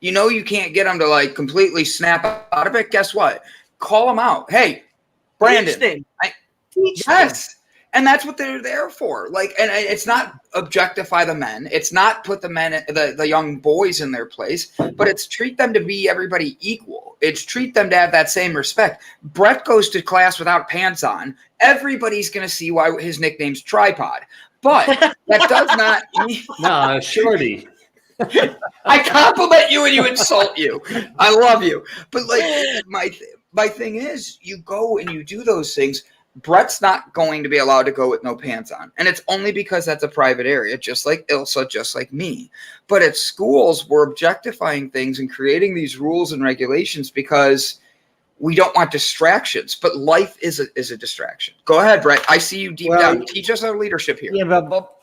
you can't get them to like completely snap out of it, guess what? Call them out. Hey, Brandon. Teach them. And that's what they're there for. Like, and it's not objectify the men. It's not put the young boys in their place, but it's treat them to be everybody equal. It's treat them to have that same respect. Brett goes to class without pants on. Everybody's going to see why his nickname's Tripod. But that does not mean... No, Shorty. I compliment you and you insult you. I love you. But like my thing is, you go and you do those things. Brett's not going to be allowed to go with no pants on. And it's only because that's a private area, just like Ilse, just like me. But at schools, we're objectifying things and creating these rules and regulations because we don't want distractions. But life is a distraction. Go ahead, Brett. I see you deep down. Teach us our leadership here. Yeah, but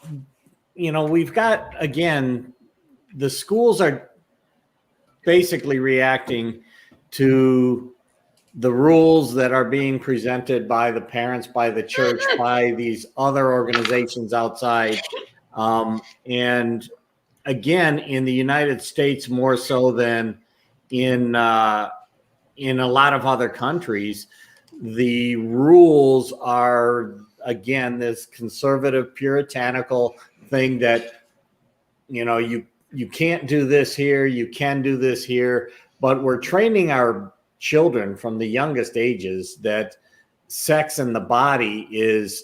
we've got, again, the schools are basically reacting to the rules that are being presented by the parents, by the church, by these other organizations outside. And again, in the United States, more so than in a lot of other countries, the rules are, again, this conservative, puritanical thing that, you can't do this here, you can do this here, but we're training our children from the youngest ages that sex in the body is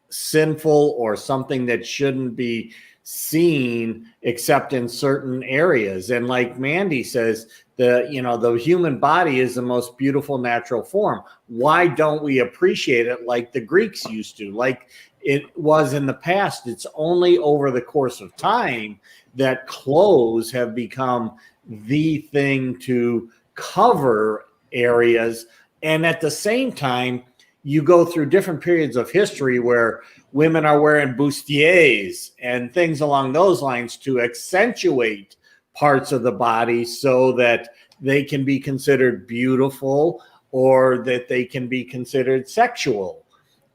sinful or something that shouldn't be seen except in certain areas. And like Mandy says, the human body is the most beautiful natural form. Why don't we appreciate it like the Greeks used to, like it was in the past? It's only over the course of time that clothes have become the thing to cover areas. And at the same time, you go through different periods of history where women are wearing bustiers and things along those lines to accentuate parts of the body so that they can be considered beautiful or that they can be considered sexual.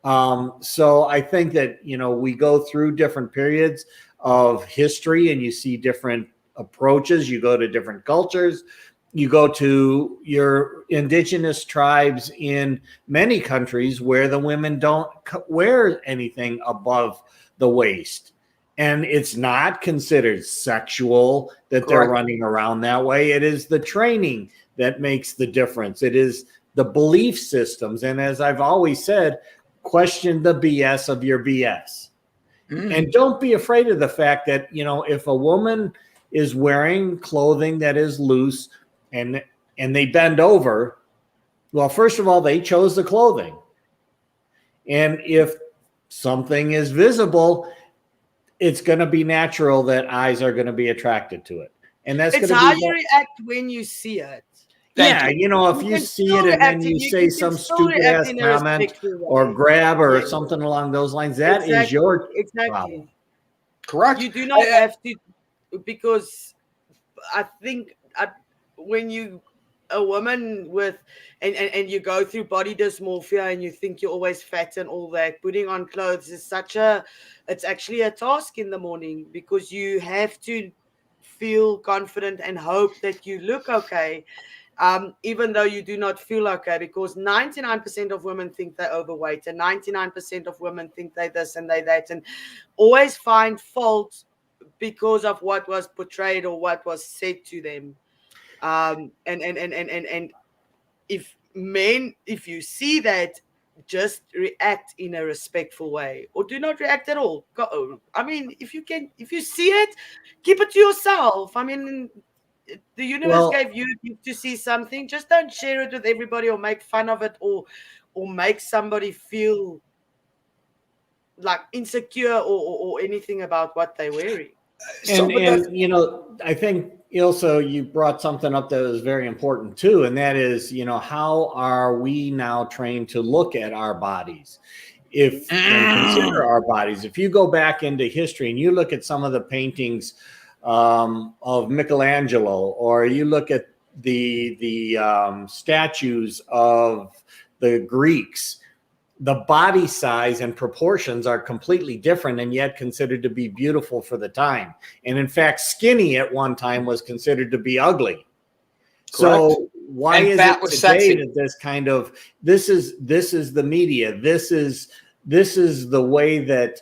So I think that, we go through different periods of history and you see different approaches. You go to different cultures. You go to your indigenous tribes in many countries where the women don't wear anything above the waist. And it's not considered sexual that they're running around that way. It is the training that makes the difference. It is the belief systems. And as I've always said, question the BS of your BS. And don't be afraid of the fact that, if a woman is wearing clothing that is loose, and they bend over, well, first of all, they chose the clothing. And if something is visible, it's going to be natural that eyes are going to be attracted to it. And that's it's how you react when you see it. If you see it and then you say some stupid ass comment or grab or something along those lines, that is your problem. Correct. You do not have to, because I think when you a woman with and you go through body dysmorphia and you think you're always fat and all that, putting on clothes is it's actually a task in the morning, because you have to feel confident and hope that you look okay, even though you do not feel okay, because 99% of women think they're overweight and 99% of women think they're this and they that, and always find fault because of what was portrayed or what was said to them. And if you see that, just react in a respectful way, or do not react at all. If you see it, keep it to yourself. The universe gave you to see something. Just don't share it with everybody or make fun of it or make somebody feel like insecure or anything about what they're wearing. And you know, I think Ilse, you brought something up that is very important too, and that is, you know, how are we now trained to look at our bodies? If and consider our bodies. If you go back into history and you look at some of the paintings of Michelangelo, or you look at the statues of the Greeks, the body size and proportions are completely different and yet considered to be beautiful for the time. And in fact, skinny at one time was considered to be ugly. Correct. So why is it today that this kind of this is the media, this is the way that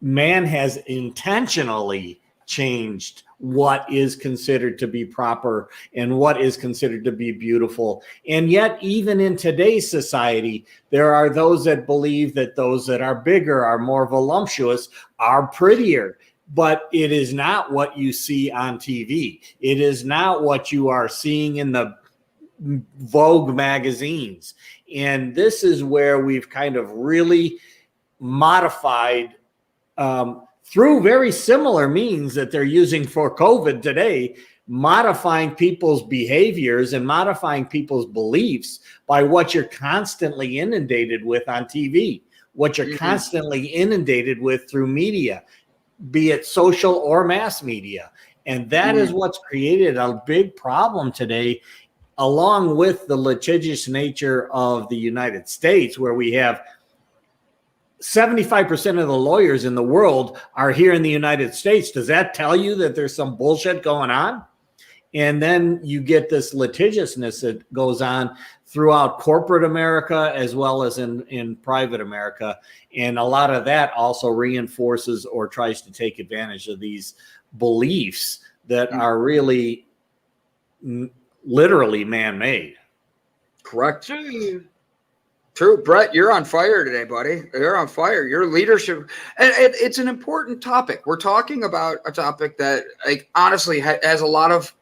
man has intentionally changed what is considered to be proper and what is considered to be beautiful. And yet, even in today's society, there are those that believe that those that are bigger, are more voluptuous, are prettier. But it is not what you see on TV. It is not what you are seeing in the Vogue magazines. And this is where we've kind of really modified through very similar means that they're using for COVID today, modifying people's behaviors and modifying people's beliefs by what you're constantly inundated with on TV, what you're constantly inundated with through media, be it social or mass media. And that is what's created a big problem today, along with the litigious nature of the United States, where we have 75% of the lawyers in the world are here in the United States. Does that tell you that there's some bullshit going on? And then you get this litigiousness that goes on throughout corporate America as well as in private America. And a lot of that also reinforces or tries to take advantage of these beliefs that are really literally man-made. Correct. True. Brett, you're on fire today, buddy. You're on fire. Your leadership, and it's an important topic. We're talking about a topic that, like, honestly has a lot of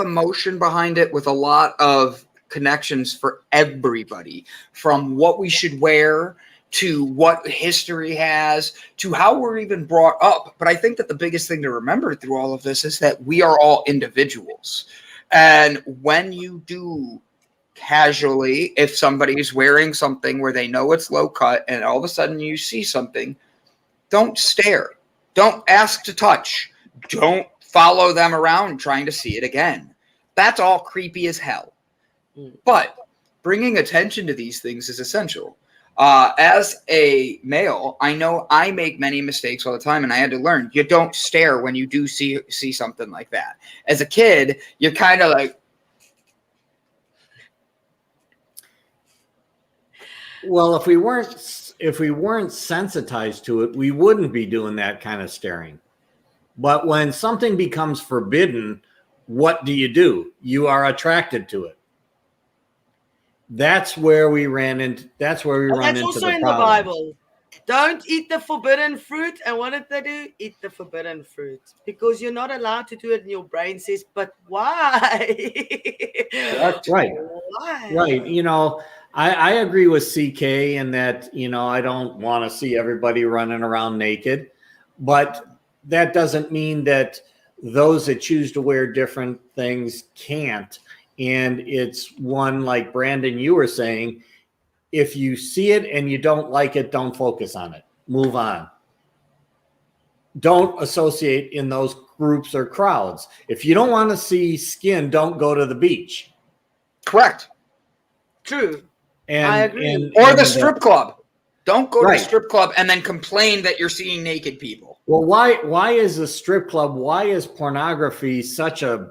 emotion behind it, with a lot of connections for everybody, from what we should wear to what history has to how we're even brought up. But I think that the biggest thing to remember through all of this is that we are all individuals. And when you do casually, if somebody's wearing something where they know it's low cut and all of a sudden you see something, don't stare, don't ask to touch, don't follow them around trying to see it again. That's all creepy as hell. But bringing attention to these things is essential. As a male, I know I make many mistakes all the time, and I had to learn, you don't stare when you do see something like that. As a kid, you're kind of like, well, if we weren't sensitized to it, we wouldn't be doing that kind of staring. But when something becomes forbidden, what do? You are attracted to it. That's where we run into the problem. That's also in the Bible. Don't eat the forbidden fruit. And what did they do? Eat the forbidden fruit. Because you're not allowed to do it, and your brain says, but why? That's right. Why? Right. You know, I agree with CK in that, you know, I don't want to see everybody running around naked, but that doesn't mean that those that choose to wear different things can't. And it's one, like Brandon, you were saying, if you see it and you don't like it, don't focus on it. Move on. Don't associate in those groups or crowds. If you don't want to see skin, don't go to the beach. Correct. True. And, I agree. Or the strip club. Don't go to the strip club and then complain that you're seeing naked people. Well, why is the strip club, why is pornography such a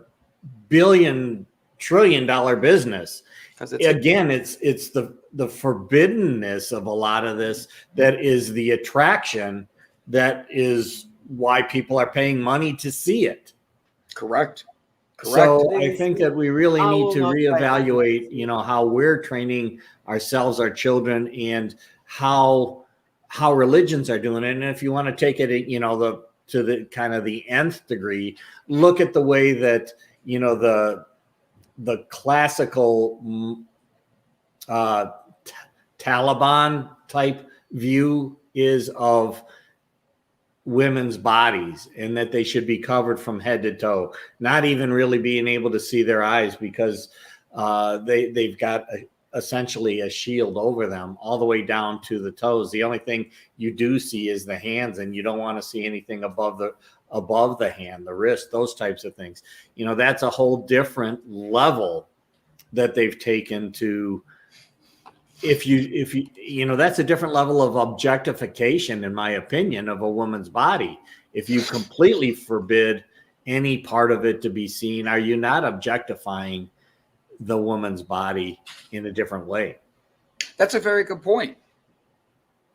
billion-trillion-dollar business? Because it's the forbiddenness of a lot of this that is the attraction, that is why people are paying money to see it. Correct. So I think that we really need to reevaluate, you know, how we're training ourselves, our children, and how religions are doing it. And if you want to take it, you know, to the kind of the nth degree, look at the way that, you know, the classical Taliban type view is of women's bodies, and that they should be covered from head to toe, not even really being able to see their eyes because they've got essentially a shield over them all the way down to the toes. The only thing you do see is the hands, and you don't want to see anything above the hand, the wrist, those types of things. You know, that's a whole different level that they've taken to, if you know, that's a different level of objectification, in my opinion, of a woman's body. If you completely forbid any part of it to be seen, are you not objectifying the woman's body in a different way? That's a very good point.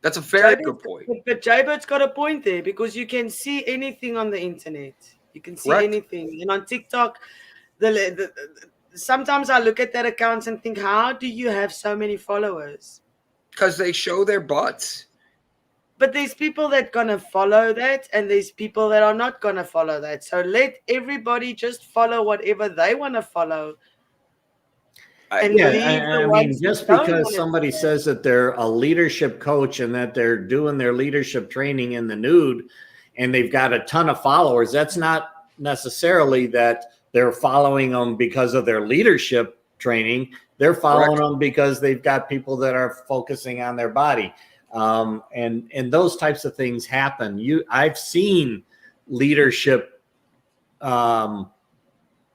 That's a very good point. But Jaybird's got a point there, because you can see anything on the internet. You can see Correct. anything. And on TikTok, sometimes I look at that account and think, how do you have so many followers? Because they show their butts. But there's people that are going to follow that, and there's people that are not going to follow that. So let everybody just follow whatever they want to follow. I mean, just because somebody says that they're a leadership coach and that they're doing their leadership training in the nude and they've got a ton of followers, that's not necessarily that they're following them because of their leadership training. They're following them because they've got people that are focusing on their body. And those types of things happen. I've seen leadership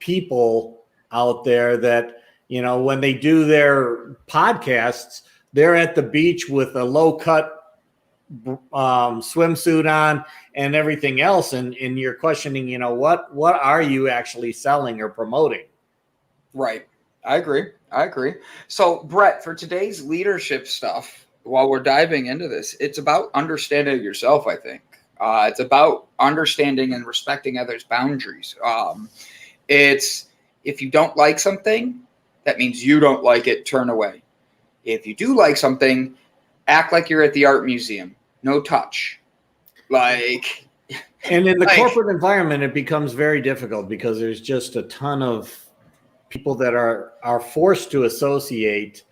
people out there that, you know, when they do their podcasts, they're at the beach with a low-cut swimsuit on and everything else, and you're questioning, you know, what are you actually selling or promoting? Right. I agree. So, Brett, for today's leadership stuff, while we're diving into this, it's about understanding yourself, I think. It's about understanding and respecting others' boundaries. It's, if you don't like something, that means you don't like it, turn away. If you do like something, act like you're at the art museum. No touch. Like, and in the corporate environment, it becomes very difficult because there's just a ton of people that are forced to associate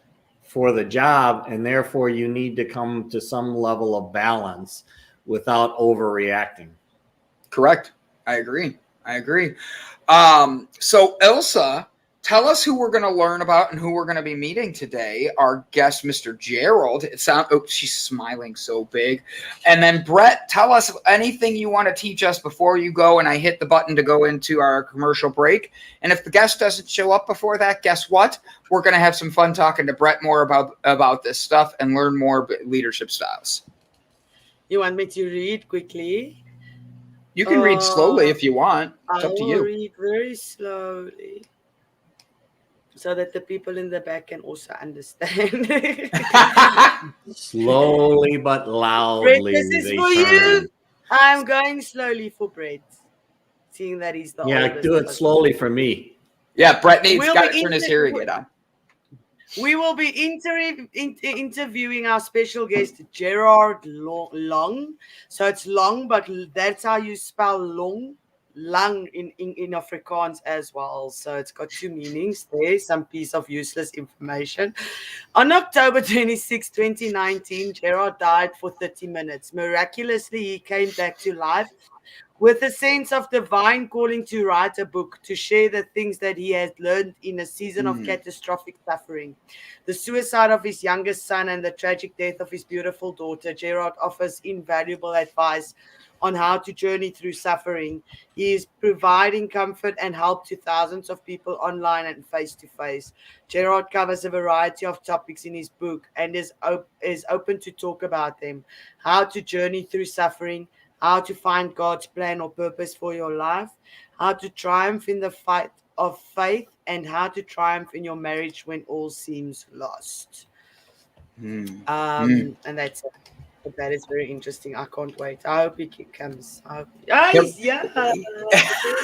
for the job, and therefore you need to come to some level of balance without overreacting. Correct. I agree. So Elsa, tell us who we're going to learn about and who we're going to be meeting today. Our guest, Mr. Gerald. She's smiling so big. And then Brett, tell us anything you want to teach us before you go and I hit the button to go into our commercial break. And if the guest doesn't show up before that, guess what? We're going to have some fun talking to Brett more about this stuff and learn more leadership styles. You want me to read quickly? You can read slowly if you want. It's up to you. I will read very slowly, so that the people in the back can also understand. Slowly but loudly. Brett, this is for you. I'm going slowly for Brett, seeing that he's the oldest. Do it slowly for me. Yeah, Brett got to turn his hearing aid on. We will be interviewing our special guest, Gerard Long. So it's Long, but that's how you spell Long. Lang in Afrikaans as well. So it's got two meanings there, some piece of useless information. On October 26, 2019, Gerard died for 30 minutes. Miraculously, he came back to life with a sense of divine calling to write a book, to share the things that he has learned in a season of catastrophic suffering. The suicide of his youngest son and the tragic death of his beautiful daughter, Gerard offers invaluable advice on how to journey through suffering. He is providing comfort and help to thousands of people online and face-to-face. Gerard covers a variety of topics in his book and is open to talk about them. How to journey through suffering, how to find God's plan or purpose for your life, how to triumph in the fight of faith, and how to triumph in your marriage when all seems lost. And that's it. That is very interesting. I can't wait. I hope he comes. Yeah.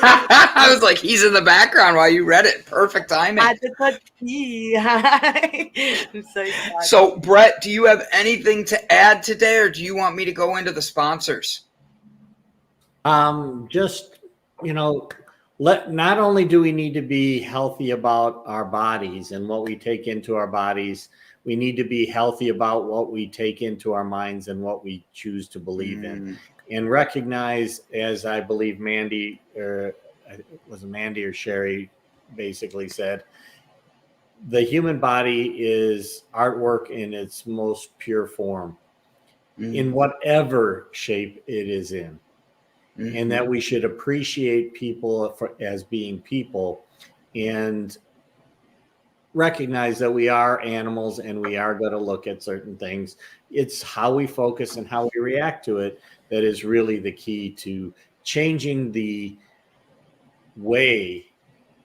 I was like, he's in the background while you read it. Perfect timing. I did not see. I'm so excited. So, Brett, do you have anything to add today, or do you want me to go into the sponsors? Just, not only do we need to be healthy about our bodies and what we take into our bodies, we need to be healthy about what we take into our minds and what we choose to believe in, and recognize, as I believe Mandy, or was it Mandy or Sherry, basically said, the human body is artwork in its most pure form, in whatever shape it is in. And that we should appreciate people as being people, and recognize that we are animals and we are going to look at certain things. It's how we focus and how we react to it that is really the key to changing the way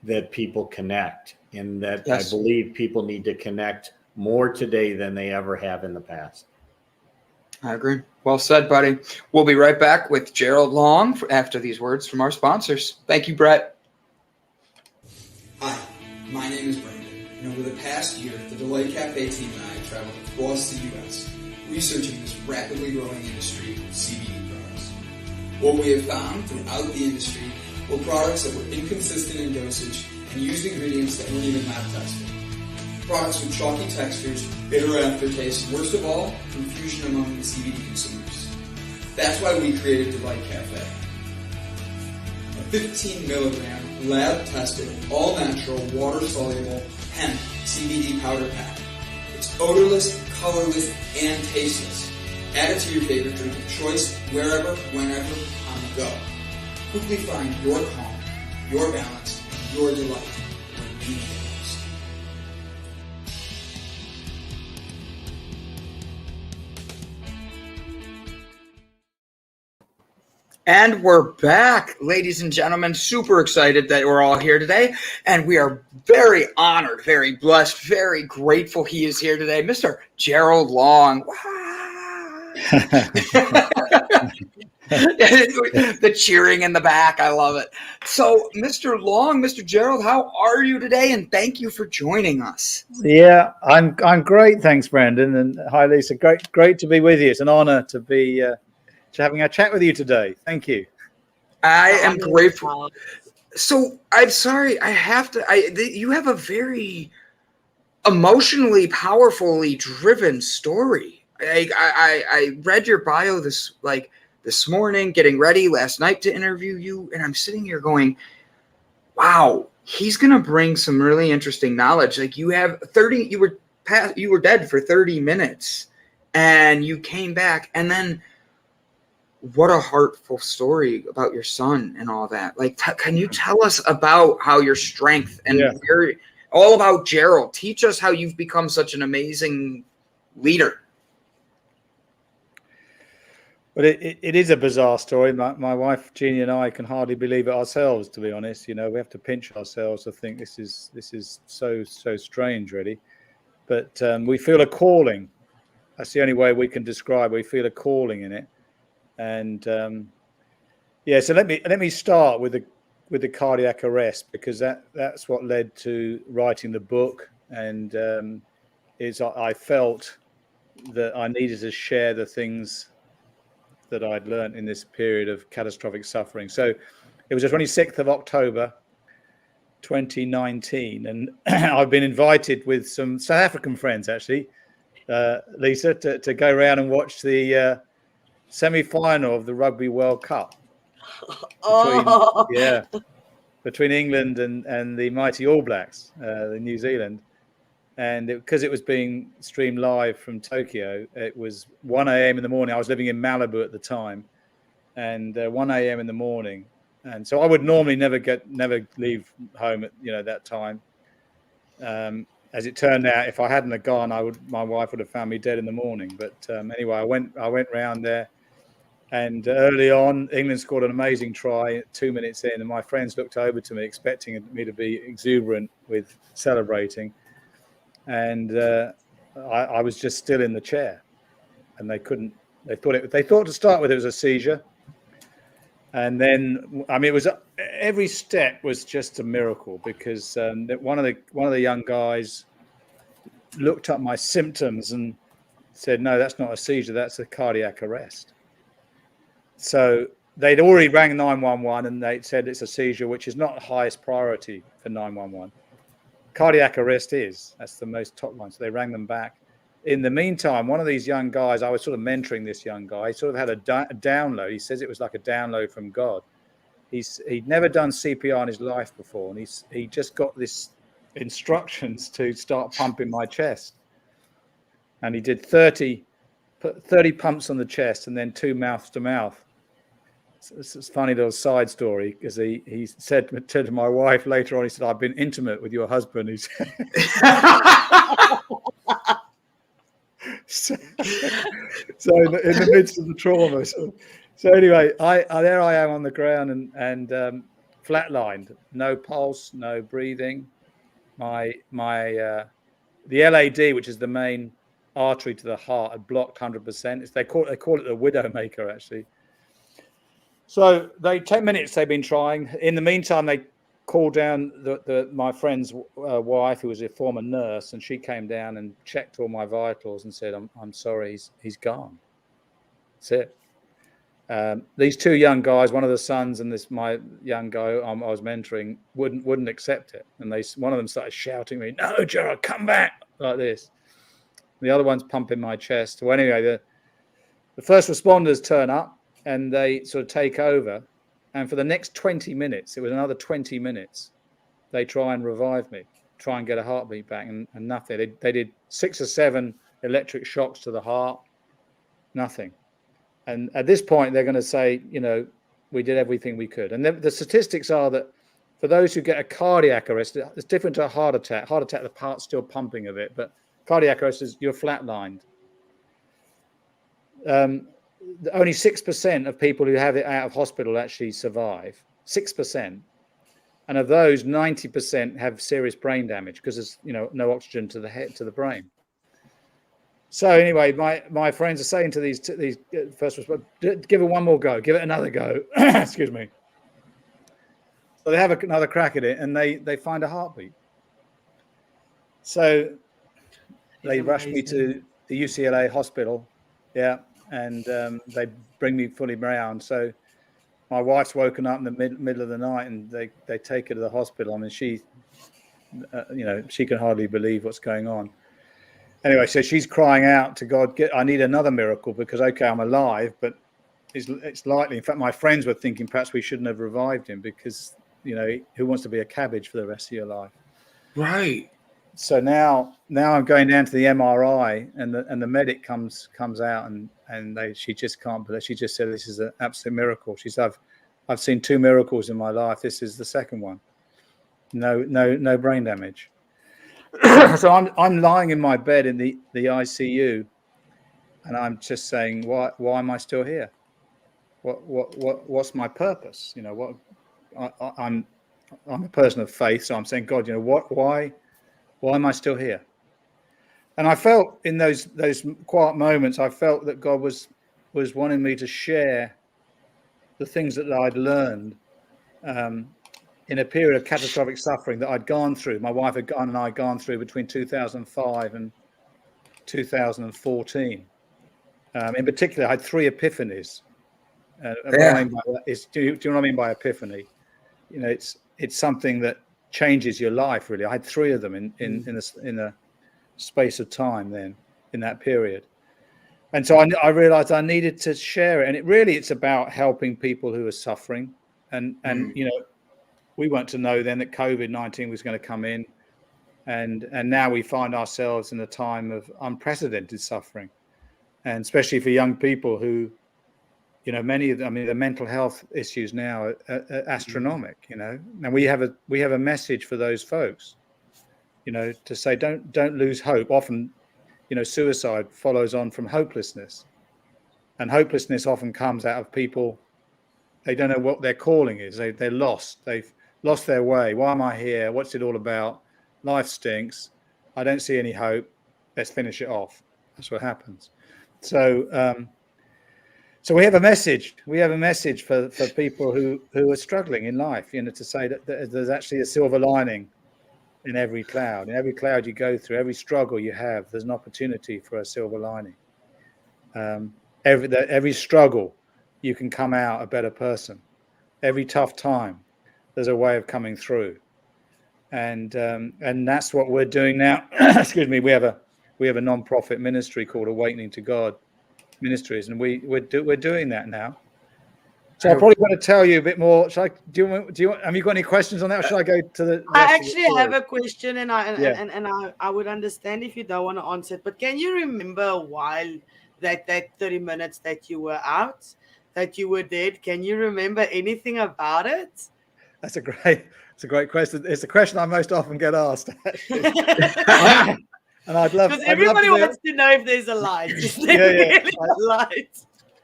that people connect. And that I believe people need to connect more today than they ever have in the past. I agree. Well said, buddy. We'll be right back with Gerard Long after these words from our sponsors. Thank you, Brett. Hi, my name is Brandon, and over the past year, the Delight Cafe team and I traveled across the U.S. researching this rapidly growing industry of CBD products. What we have found throughout the industry were products that were inconsistent in dosage and used ingredients that weren't even lab tested. Products with chalky textures, bitter aftertaste, and worst of all, confusion among the CBD consumers. That's why we created Delight Cafe. A 15 milligram, lab-tested, all-natural, water-soluble hemp CBD powder pack. It's odorless, colorless, and tasteless. Add it to your favorite drink of choice, wherever, whenever, on the go. Quickly find your calm, your balance, and your delight when you need it most. And we're back, ladies and gentlemen. Super excited that we're all here today. And we are very honored, very blessed, very grateful he is here today. Mr. Gerard Long. The cheering in the back. I love it. So, Mr. Long, Mr. Gerard, how are you today? And thank you for joining us. Yeah, I'm great. Thanks, Brandon. And hi, Lisa. Great to be with you. It's an honor to be having a chat with you today. Thank you. I am grateful. So I'm sorry, you have a very emotionally, powerfully driven story. I read your bio this morning, getting ready last night to interview you, and I'm sitting here going, wow, he's gonna bring some really interesting knowledge. Like, you were dead for 30 minutes and you came back, and then what a heartful story about your son and all that. Like, can you tell us about how your strength and all about Gerald? Teach us how you've become such an amazing leader. But it is a bizarre story. My wife Jeannie and I can hardly believe it ourselves, to be honest. You know, we have to pinch ourselves to think this is so strange, really. But we feel a calling. That's the only way we can describe. We feel a calling in it. And so let me start with the cardiac arrest, because that's what led to writing the book. And I felt that I needed to share the things that I'd learned in this period of catastrophic suffering. So it was the 26th of October, 2019, and I've been invited with some South African friends, actually, Lisa, to go around and watch the semi-final of the Rugby World Cup between England and the mighty All Blacks, the New Zealand. And because it was being streamed live from Tokyo, it was 1 a.m. in the morning. I was living in Malibu at the time, and 1 a.m. in the morning. And so I would normally never leave home at that time. As it turned out, if I hadn't have gone, my wife would have found me dead in the morning. But anyway, I went round there, and early on, England scored an amazing try 2 minutes in, and my friends looked over to me, expecting me to be exuberant with celebrating. And I was just still in the chair, and they couldn't. They thought to start with it was a seizure, and then it was every step was just a miracle, because one of the young guys looked up my symptoms and said, "No, that's not a seizure. That's a cardiac arrest." So they'd already rang 911 and they said it's a seizure, which is not the highest priority for 911. Cardiac arrest is. That's the most top line. So they rang them back. In the meantime, one of these young guys, I was sort of mentoring this young guy. He sort of had a download. He says it was like a download from God. He'd never done CPR in his life before, and he just got this instructions to start pumping my chest. And he did 30 pumps on the chest and then 2 mouth to mouth. It's a funny little side story because he said to my wife later on, he said, I've been intimate with your husband. He said. So in the midst of the trauma. So anyway, there I am on the ground and flatlined, no pulse, no breathing. The LAD, which is the main artery to the heart, had blocked 100%. They call it the widowmaker, actually. So 10 minutes they've been trying. In the meantime, they called down my friend's wife, who was a former nurse, and she came down and checked all my vitals and said, "I'm sorry, he's gone. That's it." These 2 young guys, one of the sons and my young guy I was mentoring, wouldn't accept it, and one of them started shouting at me, "No, Gerard, come back!" like this. The other one's pumping my chest. Well, anyway, the first responders turn up and they sort of take over. And for the next 20 minutes, it was another 20 minutes, they try and revive me, try and get a heartbeat back, and nothing. They did 6 or 7 electric shocks to the heart, nothing. And at this point, they're going to say, we did everything we could. And the statistics are that for those who get a cardiac arrest, it's different to a heart attack. Heart attack, the heart's still pumping a bit, but cardiac arrest is you're flatlined. Only 6% of people who have it out of hospital actually survive. 6%, and of those, 90% have serious brain damage because there's no oxygen to the head, to the brain. So anyway, my friends are saying to these first responders, give it one more go, give it another go. Excuse me. So they have another crack at it, and they find a heartbeat. So they rush me to the UCLA hospital. Yeah. And they bring me fully around. So my wife's woken up in the middle of the night, and they take her to the hospital. I mean, she can hardly believe what's going on. Anyway, so she's crying out to God, I need another miracle because, okay, I'm alive, but it's likely. In fact, my friends were thinking perhaps we shouldn't have revived him because, who wants to be a cabbage for the rest of your life? Right. So now I'm going down to the MRI, and the medic comes out, and she just can't believe. She just said, "This is an absolute miracle." She said, "I've seen 2 miracles in my life. This is the second one. No brain damage." So I'm lying in my bed in the ICU, and I'm just saying, "Why am I still here? What's my purpose? I'm a person of faith, so I'm saying, God, why am I still here?" And I felt in those quiet moments, I felt that God was wanting me to share the things that I'd learned in a period of catastrophic suffering that I'd gone through. My wife and I had gone through between 2005 and 2014. In particular, I had 3 epiphanies. What I mean by that is, do you know what I mean by epiphany? It's something that changes your life, really. I had 3 of them in a space of time then, in that period. And so I realized I needed to share it. And it's about helping people who are suffering. And we weren't to know then that COVID-19 was going to come in. And now we find ourselves in a time of unprecedented suffering. And especially for young people who, many of them, the mental health issues now are astronomical, and we have a message for those folks, to say, don't lose hope. Often, suicide follows on from hopelessness, and hopelessness often comes out of people. They don't know what their calling is. They're lost. They've lost their way. Why am I here? What's it all about? Life stinks. I don't see any hope. Let's finish it off. That's what happens. So we have a message. We have a message for people who are struggling in life, to say that there's actually a silver lining in every cloud. In every cloud you go through, every struggle you have, there's an opportunity for a silver lining. Every struggle you can come out a better person. Every tough time, there's a way of coming through, and that's what we're doing now. Excuse me. We have a non-profit ministry called Awakening to God Ministries, and we're doing that now. So I'm probably going to tell you a bit more. Have you got any questions on that, or should I go to the rest I of the actually story? have a question, and I would understand if you don't want to answer it. But can you remember a while that 30 minutes that you were out, that you were dead? Can you remember anything about it? That's a great question. It's a question I most often get asked. And because everybody wants to know if there's a light. Is there really a light?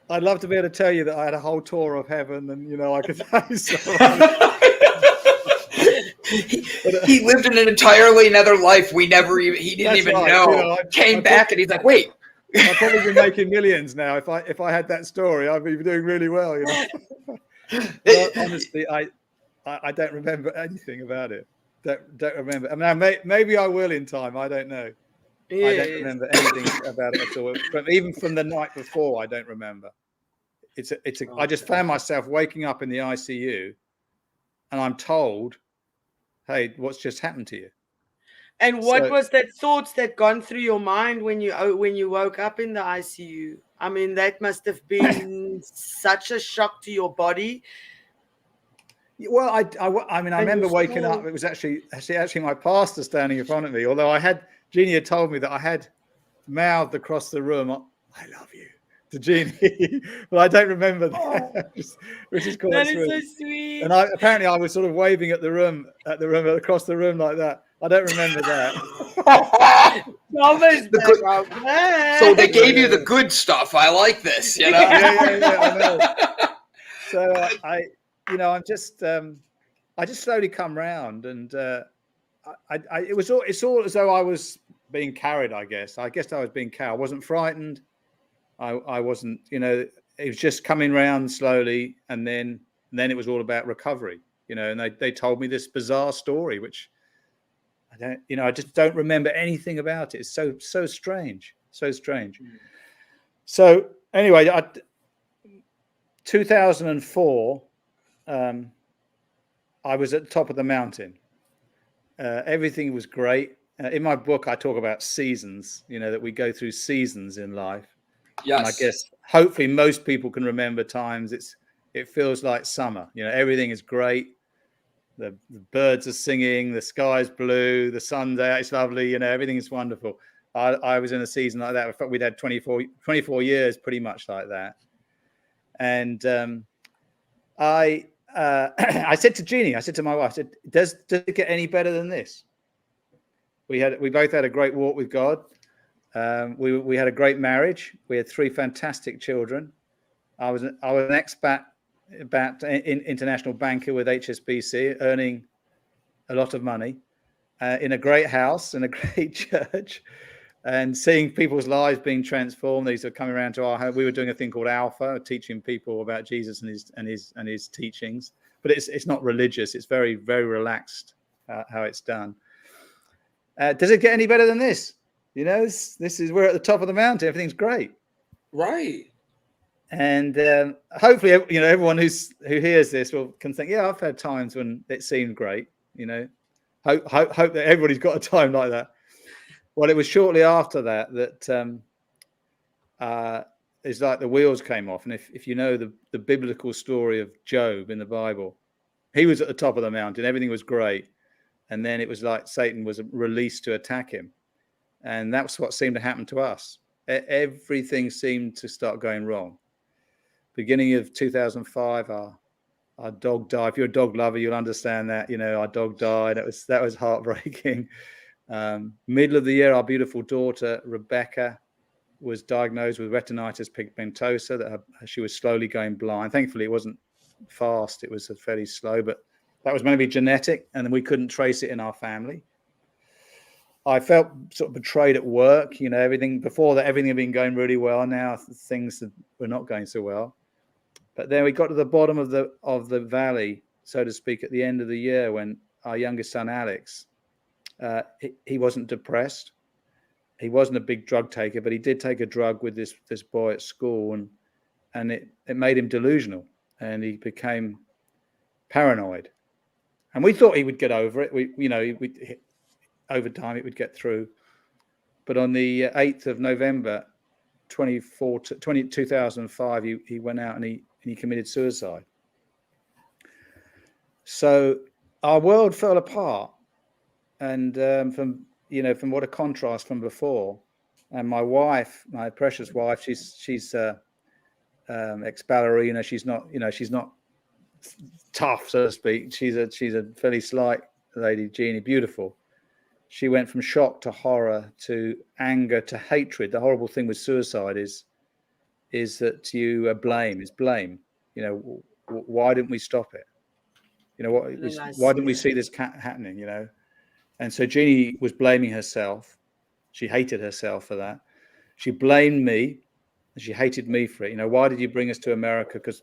I'd love to be able to tell you that I had a whole tour of heaven, and I could tell you so. He lived in an entirely another life he didn't even know. Came back and he's like, wait. I'd probably be making millions now if I had that story. I'd be doing really well, But honestly, I don't remember anything about it. Don't remember. I mean, maybe I will in time. I don't know. Yeah. I don't remember anything about it at all. But even from the night before, I don't remember. I just found myself waking up in the ICU, and I'm told, "Hey, what's just happened to you?" And what was that thoughts that gone through your mind when you woke up in the ICU? I mean, that must have been such a shock to your body. Well, I mean, I remember waking up. It was actually my pastor standing in front of me. Although Jeannie had told me that I had mouthed across the room, "I love you," to Jeannie, but I don't remember that, which is quite That sweet. is so sweet. And apparently I was sort of waving at the room across the room like that. I don't remember that. So they gave you the good stuff. I like this, Yeah, I know. So I just slowly come round, and it's all as though I was being carried. I guess I was being carried. I wasn't frightened. I wasn't. It was just coming round slowly, and then it was all about recovery. And they told me this bizarre story, which I just don't remember anything about it. It's so strange, so strange. So anyway, 2004. I was at the top of the mountain. Everything was great. In my book, I talk about seasons, that we go through seasons in life. Yes. And I guess hopefully most people can remember times it feels like summer. Everything is great. The birds are singing, the sky's blue, the sun's out, it's lovely, everything is wonderful. I was in a season like that. In fact, we'd had 24 years pretty much like that. And I said to Jeannie, I said to my wife, I said, does it get any better than this? We both had a great walk with God. We had a great marriage. We had 3 fantastic children. I was an expat international banker with HSBC, earning a lot of money, in a great house, in a great church, and seeing people's lives being transformed. These are coming around to our home. We were doing a thing called Alpha, teaching people about Jesus and his teachings. But it's not religious. It's very, very relaxed how it's done. Does it get any better than this? We're at the top of the mountain. Everything's great. Right. And hopefully, everyone who hears this can think, yeah, I've had times when it seemed great. Hope that everybody's got a time like that. Well, it was shortly after that it's like the wheels came off. And if you know the biblical story of Job in the Bible, he was at the top of the mountain. Everything was great. And then it was like Satan was released to attack him. And that's what seemed to happen to us. Everything seemed to start going wrong. Beginning of 2005, our dog died. If you're a dog lover, you'll understand that. Our dog died. That was heartbreaking. Middle of the year, our beautiful daughter Rebecca was diagnosed with retinitis pigmentosa. That she was slowly going blind. Thankfully, it wasn't fast. It was fairly slow, but that was maybe genetic, and we couldn't trace it in our family. I felt sort of betrayed at work. Everything before that, everything had been going really well. Now things were not going so well. But then we got to the bottom of the valley, so to speak, at the end of the year when our youngest son Alex, he wasn't depressed. He wasn't a big drug taker, but he did take a drug with this boy at school, and it made him delusional, and he became paranoid. And we thought he would get over it. Over time it would get through. But on the 8th of November, 2005, he went out and he committed suicide. So our world fell apart, and from what a contrast from before. And my wife, my precious wife, she's ex-ballerina. She's not tough, so to speak. She's a fairly slight lady, Jeannie, beautiful. She went from shock to horror to anger to hatred. The horrible thing with suicide is that you blame. Why didn't we stop it? Why didn't we see this happening? And so Jeannie was blaming herself. She hated herself for that. She blamed me, and she hated me for it. Why did you bring us to America? Because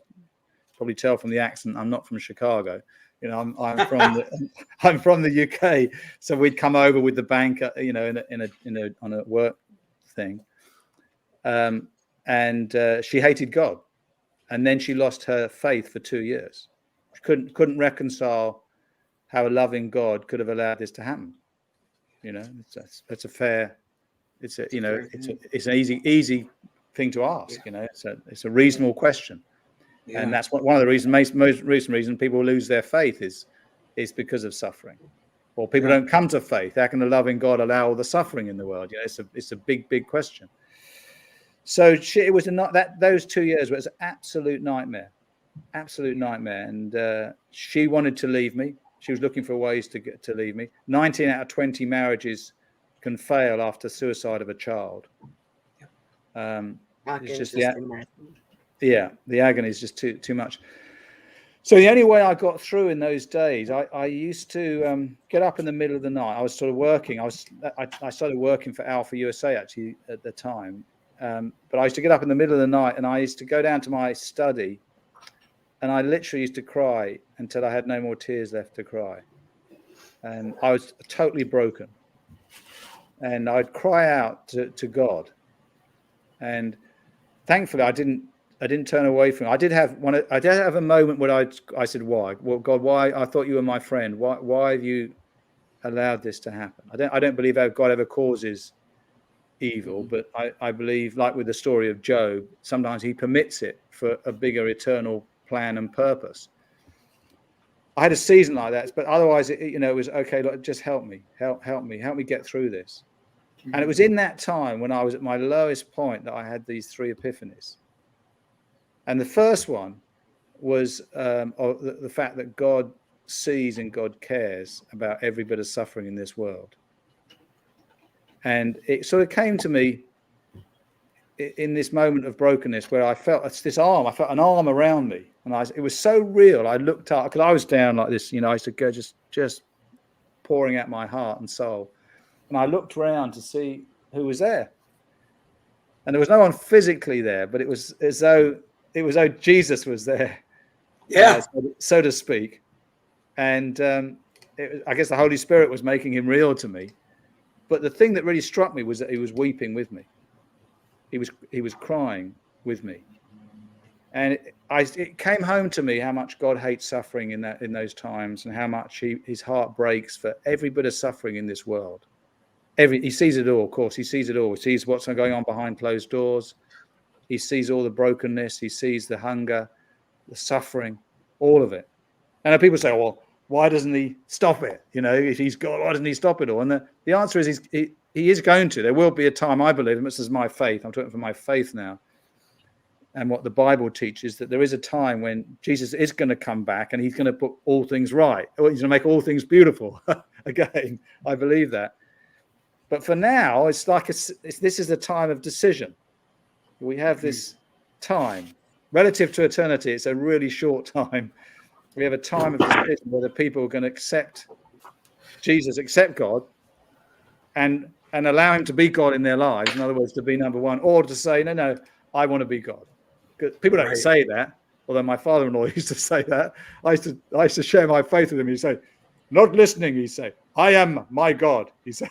probably tell from the accent, I'm not from Chicago. I'm from the UK. So we'd come over with the bank, on a work thing. And she hated God, and then she lost her faith for 2 years. She couldn't reconcile how a loving God could have allowed this to happen. That's a fair. It's an easy thing to ask. It's a reasonable question. Yeah. And that's one of the reasons, most recent reason people lose their faith is because of suffering, or people don't come to faith. How can a loving God allow all the suffering in the world? It's a big question. So it was those 2 years was an absolute nightmare. And she wanted to leave me. She was looking for ways to leave me. 19 out of 20 marriages can fail after suicide of a child. It's just the agony is just too much. So the only way I got through in those days, I used to get up in the middle of the night. I was sort of working. I started working for Alpha USA actually at the time. But I used to get up in the middle of the night, and I used to go down to my study, and I literally used to cry until I had no more tears left to cry. And I was totally broken. And I'd cry out to God. And thankfully, I didn't turn away from it. I did have a moment where I said, "Why? Well, God, why? I thought you were my friend. Why have you allowed this to happen?" I don't believe God ever causes evil, but I believe, like with the story of Job, sometimes he permits it for a bigger eternal plan and purpose. I had a season like that, but otherwise, it was okay. Like, just help me get through this. And it was in that time when I was at my lowest point that I had these 3 epiphanies. And the first one was the fact that God sees and God cares about every bit of suffering in this world. And it sort of came to me in this moment of brokenness where I felt I felt an arm around me, and it was so real. I looked up because I was down like this, I used to go just pouring out my heart and soul, and I looked around to see who was there, and there was no one physically there, but it was as though Jesus was there, so to speak, and I guess the Holy Spirit was making him real to me. But the thing that really struck me was that he was weeping with me. He was crying with me, and it came home to me how much God hates suffering in those times, and how much his heart breaks for every bit of suffering in this world. He sees it all, of course. He sees it all. He sees what's going on behind closed doors. He sees all the brokenness. He sees the hunger, the suffering, all of it. And people say, "Well, why doesn't he stop it? If he's God, why doesn't he stop it all?" And the answer is he is going to. There will be a time, I believe, and this is my faith. I'm talking from my faith now. And what the Bible teaches, that there is a time when Jesus is going to come back and he's going to put all things right. Or he's going to make all things beautiful. Again, I believe that. But for now, it's like this is a time of decision. We have this time. Relative to eternity, it's a really short time. We have a time of decision where the people are going to accept Jesus, accept God, and allow him to be God in their lives. In other words, to be number one, or to say, no, I want to be God. People don't say that, although my father-in-law used to say that. I used to share my faith with him. He'd say, "Not listening," he'd say, "I am my God," he said.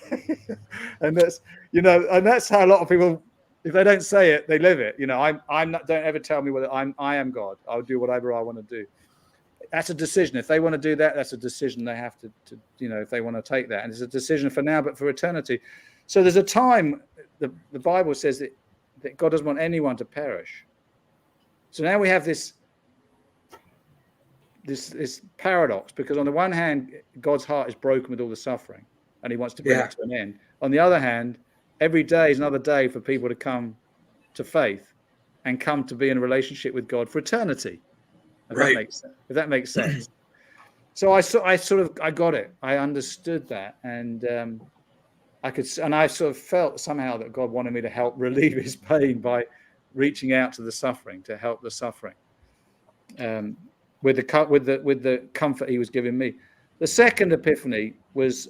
And that's, and that's how a lot of people If they don't say it, they live it. You know, I'm not. Don't ever tell me whether I am God. I'll do whatever I want to do. That's a decision. If they want to do that, that's a decision they have to you know, if they want to take that. And it's a decision for now, but for eternity. So there's a time, the Bible says that God doesn't want anyone to perish. So now we have this paradox, because on the one hand, God's heart is broken with all the suffering and he wants to bring it to an end. On the other hand, every day is another day for people to come to faith and come to be in a relationship with God for eternity. If that makes sense. So I got it. I understood that, and I sort of felt somehow that God wanted me to help relieve his pain by reaching out to the suffering, to help the suffering, with the comfort he was giving me. The second epiphany was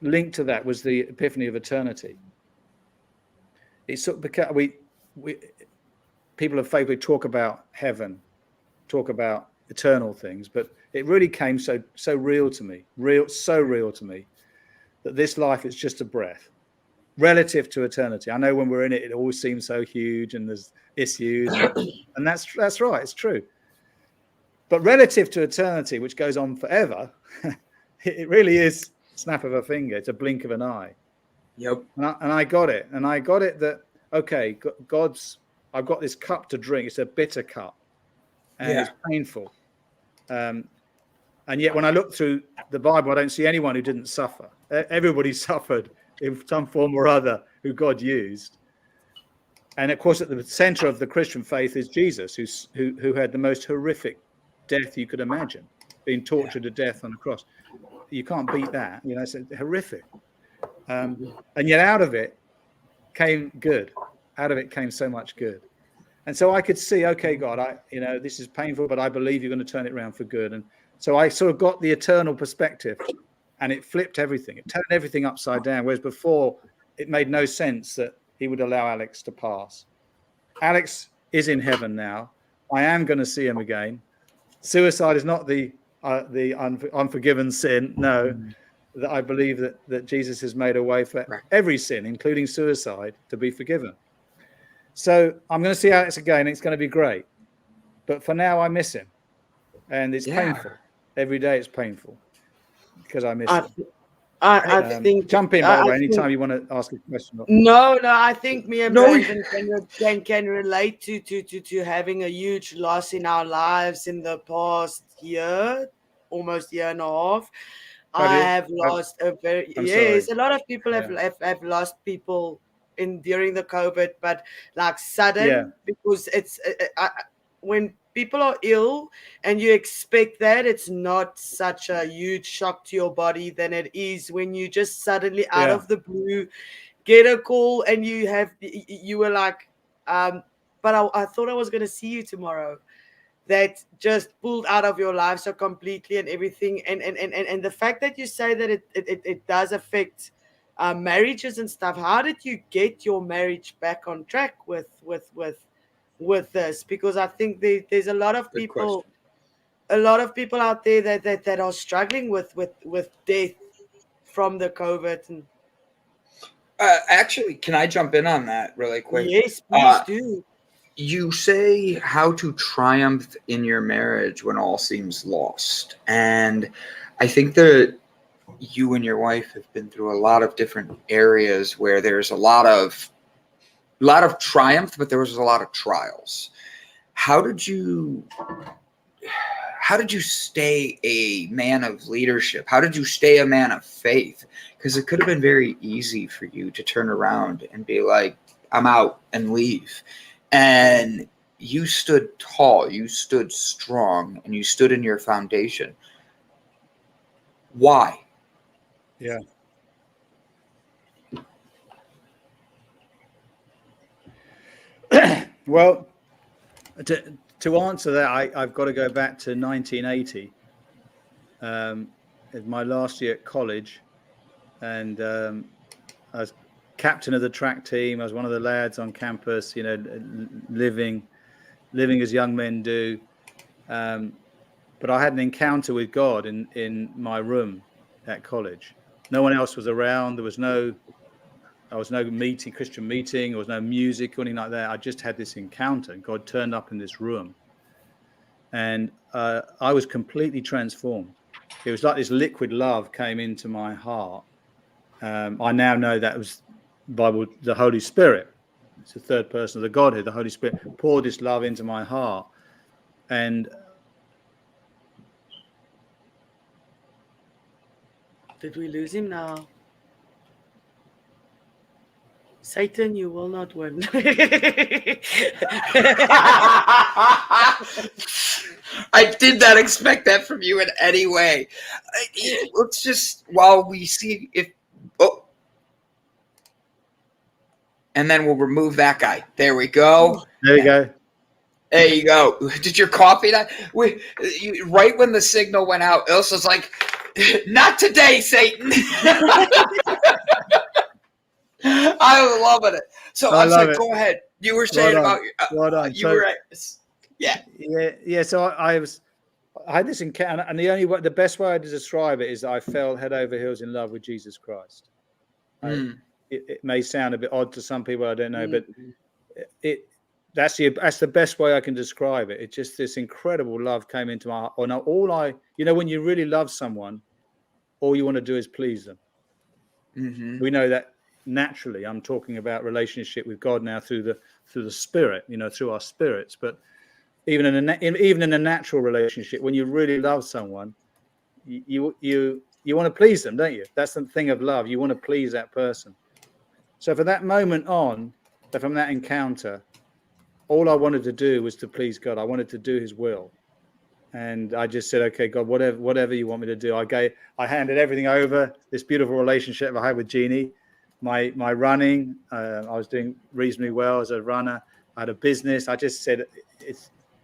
linked to that, was the epiphany of eternity. It's sort of because we people of faith, we talk about heaven, talk about eternal things, but it really came so real to me, so real to me, that this life is just a breath relative to eternity. I know when we're in it, it always seems so huge and there's issues, and that's right, it's true. But relative to eternity, which goes on forever, it really is a snap of a finger. It's a blink of an eye. Yep. And I got it. And I got it that, okay, I've got this cup to drink. It's a bitter cup. And it's painful. And yet when I look through the Bible, I don't see anyone who didn't suffer. Everybody suffered in some form or other who God used. And of course, at the center of the Christian faith is Jesus, who had the most horrific death you could imagine, being tortured to death on a cross. You can't beat that. You know, it's horrific. And yet out of it came good. Out of it came so much good. And so I could see, okay, God, this is painful, but I believe you're going to turn it around for good. And so I sort of got the eternal perspective, and it flipped everything. It turned everything upside down. Whereas before, it made no sense that he would allow Alex to pass. Alex is in heaven now. I am going to see him again. Suicide is not the unforgiven sin. No, that I believe that Jesus has made a way for every sin, including suicide, to be forgiven. So I'm going to see Alex again. It's going to be great. But for now, I miss him. And it's painful. Every day it's painful because I miss him. I think... Jump in, by the way, anytime you want to ask a question. No, I think me and Brandon can relate to having a huge loss in our lives in the past year, almost year and a half. I have lost a lot of people have lost people during the COVID, but like sudden, because it's when people are ill and you expect that, it's not such a huge shock to your body than it is when you just suddenly out of the blue get a call and you were like, but I thought I was going to see you tomorrow. That just pulled out of your life so completely and everything. And the fact that you say that it does affect marriages and stuff. How did you get your marriage back on track with this? Because I think there's a lot of people, out there that are struggling with death from the COVID. And actually, can I jump in on that really quick? Yes, please do. You say how to triumph in your marriage when all seems lost. And I think that you and your wife have been through a lot of different areas where there's a lot of triumph, but there was a lot of trials. How did you stay a man of leadership? How did you stay a man of faith? Because it could have been very easy for you to turn around and be like, I'm out, and leave. And you stood tall, you stood strong, and you stood in your foundation. Why? Yeah. Well, to answer that, I've got to go back to 1980. It's my last year at college, and I was captain of the track team. I was one of the lads on campus, living as young men do. But I had an encounter with God in my room at college. No one else was around. There was no was no Christian meeting. There was no music or anything like that. I just had this encounter, and God turned up in this room, and I was completely transformed. It was like this liquid love came into my heart. I now know that was Bible, the Holy Spirit. It's the third person of the Godhead. The Holy Spirit poured this love into my heart, and Did we lose him now? Satan, you will not win. I did not expect that from you in any way. Let's just, while we see if, and then we'll remove that guy. There we go. there you go. There you go. Did your coffee die? Right when the signal went out, Ilse's like, not today, Satan. I'm loving it. So I said, go ahead. You were saying about you were yeah. So I had this encounter, and the best way to describe it is that I fell head over heels in love with Jesus Christ. It may sound a bit odd to some people, I don't know, but that's the best way I can describe it. It's just this incredible love came into my heart. When you really love someone, all you want to do is please them. Mm-hmm. We know that naturally. I'm talking about relationship with God now through the Spirit, through our spirits. But even in a natural relationship, when you really love someone, you want to please them, don't you? That's the thing of love. You want to please that person. So from that moment on, from that encounter, all I wanted to do was to please God. I wanted to do His will, and I just said, "Okay, God, whatever you want me to do." I handed everything over. This beautiful relationship I had with Jeannie, my running. I was doing reasonably well as a runner. I had a business. I just said,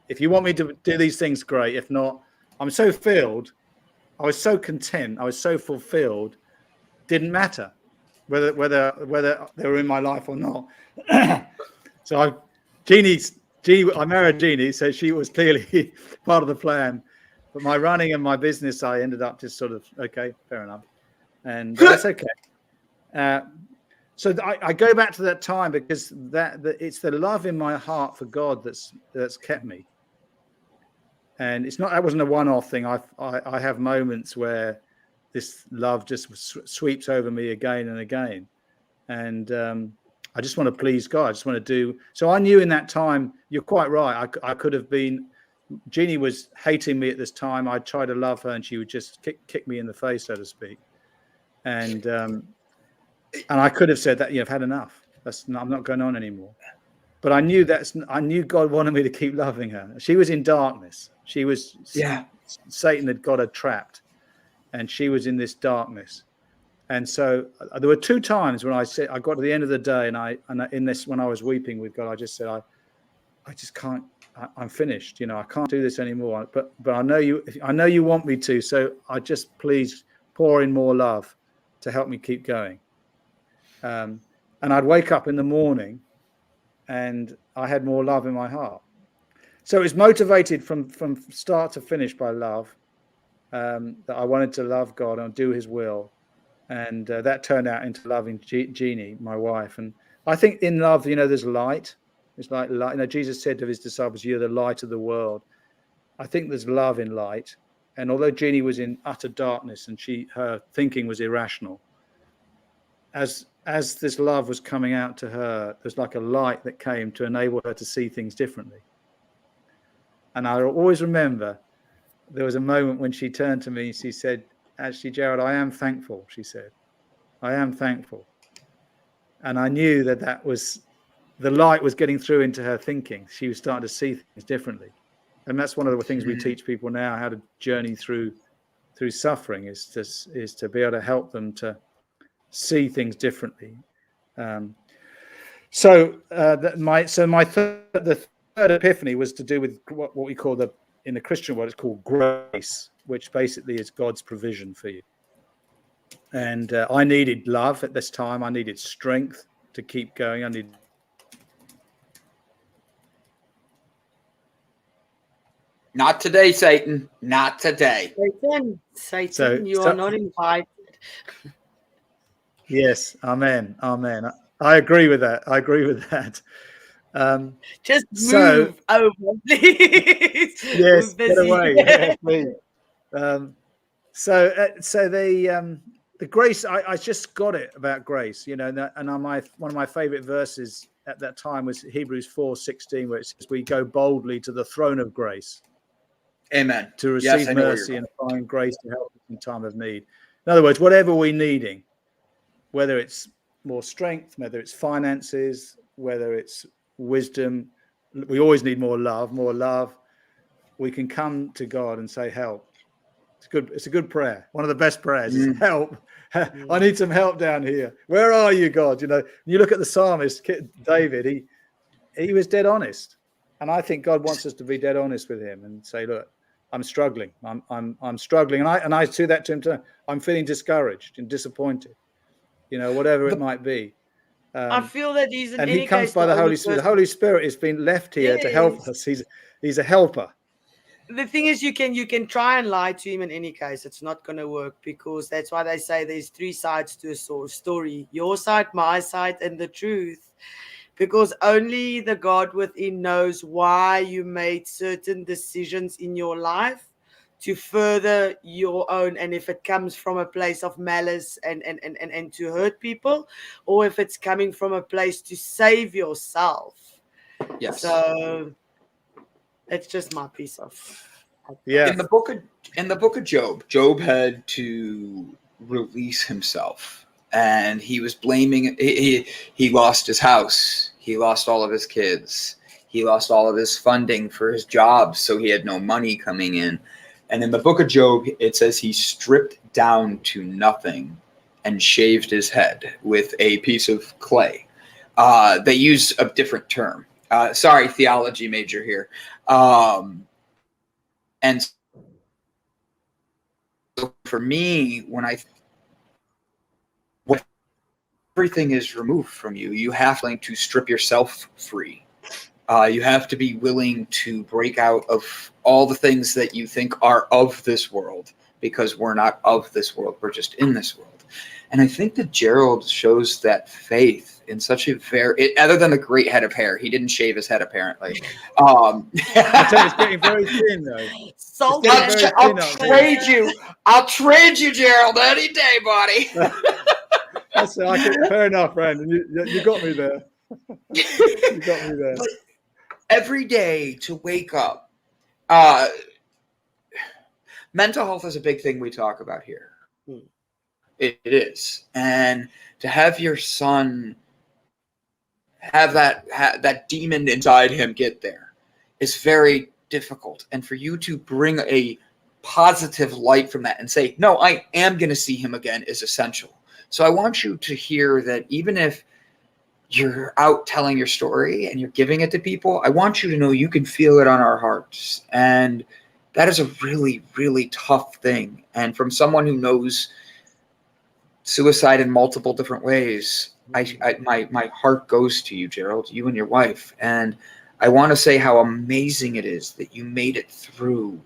"If you want me to do these things, great. If not, I'm so filled. I was so content. I was so fulfilled. Didn't matter whether they were in my life or not." So I married Jeannie, so she was clearly part of the plan. But my running and my business, I ended up just sort of, okay, fair enough. And that's okay. So I go back to that time because that it's the love in my heart for God that's kept me. And that wasn't a one-off thing. I have moments where this love just sweeps over me again and again. And I just want to please God. I just want to do. So I knew in that time, you're quite right. I could have been, Jeannie was hating me at this time. I tried to love her and she would just kick me in the face, so to speak. And I could have said that, I've had enough. I'm not going on anymore. But I knew God wanted me to keep loving her. She was in darkness. She was, Satan had got her trapped, and she was in this darkness. And so there were two times when I got to the end of the day, when I was weeping with God, I just said, I just can't. I'm finished. I can't do this anymore. But I know you want me to. So I just please pour in more love to help me keep going. And I'd wake up in the morning, and I had more love in my heart. So it's motivated from start to finish by love, that I wanted to love God and do His will. And that turned out into loving Jeannie, my wife. And I think in love, there's light. It's like light. Jesus said to His disciples, "You're the light of the world." I think there's love in light. And although Jeannie was in utter darkness and her thinking was irrational, as this love was coming out to her, there's like a light that came to enable her to see things differently. And I always remember there was a moment when she turned to me and she said, "Actually, Gerard, I am thankful," she said. "I am thankful." And I knew that was the light was getting through into her thinking. She was starting to see things differently. And that's one of the things we teach people now, how to journey through suffering, is to be able to help them to see things differently. The third epiphany was to do with what we call in the Christian world, it's called grace, which basically is God's provision for you. And I needed love at this time. I needed strength to keep going. Not today, Satan. Not today. Satan, you are not invited. Yes, amen, amen. I agree with that. I agree with that. Just So move over, please. We're yes, get busy. away. Yeah, please. So the grace, I just got it about grace, you know, and one of my favorite verses at that time was Hebrews 4:16, where it says, "We go boldly to the throne of grace, Amen. to Yes, receive I know where you're mercy and going. find grace to help us in time of need." In other words, whatever we're needing, whether it's more strength, whether it's finances, whether it's wisdom, we always need more love. We can come to God and say, "Help." It's a good prayer. One of the best prayers is help. I need some help down here. Where are you, God? You know, you look at the psalmist, David, he was dead honest. And I think God wants us to be dead honest with him and say, look, I'm struggling. I'm struggling. And I say that to him too. I'm feeling discouraged and disappointed, you know, whatever it might be. I feel that he's in And any he comes case by the only Holy Spirit. The person. Holy Spirit has been left here to help Yes. us. He's a helper. The thing is, you can try and lie to him in any case. It's not going to work, because that's why they say there's three sides to a story: your side, my side, and the truth. Because only the God within knows why you made certain decisions in your life to further your own, and if it comes from a place of malice and to hurt people, or if it's coming from a place to save yourself. Yes. So it's just my piece of Yeah. In the book of Job had to release himself, and he was blaming. He lost his house. He lost all of his kids. He lost all of his funding for his job, so he had no money coming in. And in the book of Job, it says he stripped down to nothing and shaved his head with a piece of clay. They use a different term. Sorry, theology major here. And so for me, when everything is removed from you, you have to strip yourself free. You have to be willing to break out of all the things that you think are of this world, because we're not of this world. We're just in this world. And I think that Gerald shows that faith in such a other than the great head of hair, he didn't shave his head apparently. It's getting very thin though. salt. I'll trade you, Gerald, any day, buddy. Fair enough, Brandon. You got me there. You got me there. But every day to wake up, mental health is a big thing we talk about here. It is. And to have your son have that demon inside him get there is very difficult. And for you to bring a positive light from that and say, no, I am going to see him again, is essential. So I want you to hear that even if you're out telling your story and you're giving it to people, I want you to know you can feel it on our hearts. And that is a really, really tough thing. And from someone who knows suicide in multiple different ways, my heart goes to you, Gerald, you and your wife. And I want to say how amazing it is that you made it through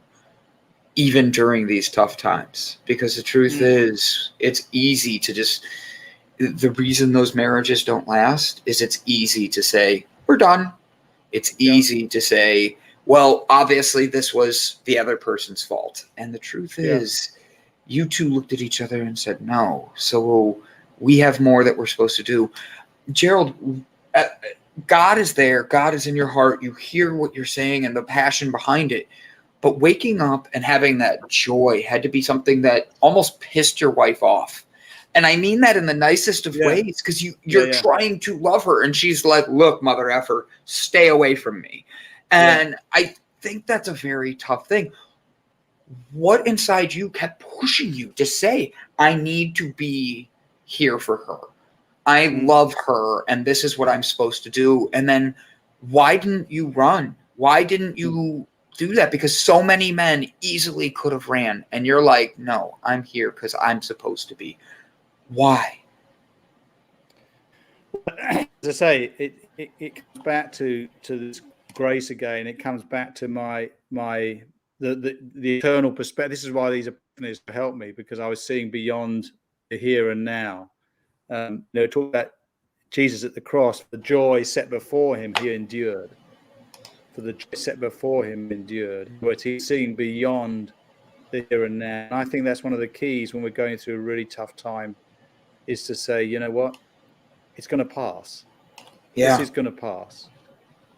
even during these tough times. Because the truth is, it's easy to just, the reason those marriages don't last is it's easy to say, we're done. It's easy to say, well, obviously this was the other person's fault. And the truth is, you two looked at each other and said, no. So we have more that we're supposed to do. Gerald, God is there. God is in your heart. You hear what you're saying and the passion behind it. But waking up and having that joy had to be something that almost pissed your wife off. And I mean that in the nicest of ways, because you're trying to love her. And she's like, look, mother effer, stay away from me. And I think that's a very tough thing. What inside you kept pushing you to say, I need to be here for her. I love her, and this is what I'm supposed to do. And then why didn't you run? Why didn't you do that? Because so many men easily could have ran. And you're like, no, I'm here because I'm supposed to be. Why? As I say, it comes back to this grace again. It comes back to the eternal perspective. This is why these epiphanies help me, because I was seeing beyond the here and now. talk about Jesus at the cross, the joy set before him, he endured. For the joy set before him, endured. But he's seen beyond the here and now. And I think that's one of the keys when we're going through a really tough time, is to say, you know what, it's going to pass. Yeah. This is going to pass.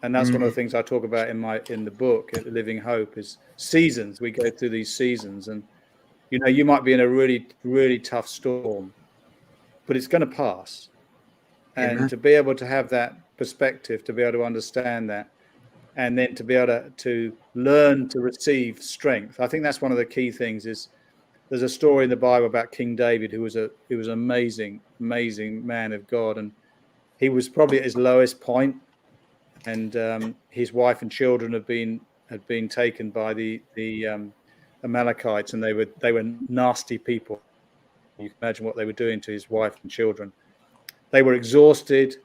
And that's one of the things I talk about in the book, Living Hope, is seasons. We go through these seasons, and you might be in a really, really tough storm, but it's going to pass. And to be able to have that perspective, to be able to understand that, and then to be able to learn to receive strength. I think that's one of the key things. Is there's a story in the Bible about King David, who was an amazing, amazing man of God, and he was probably at his lowest point. And his wife and children had been taken by the Amalekites, and they were nasty people. You can imagine what they were doing to his wife and children. They were exhausted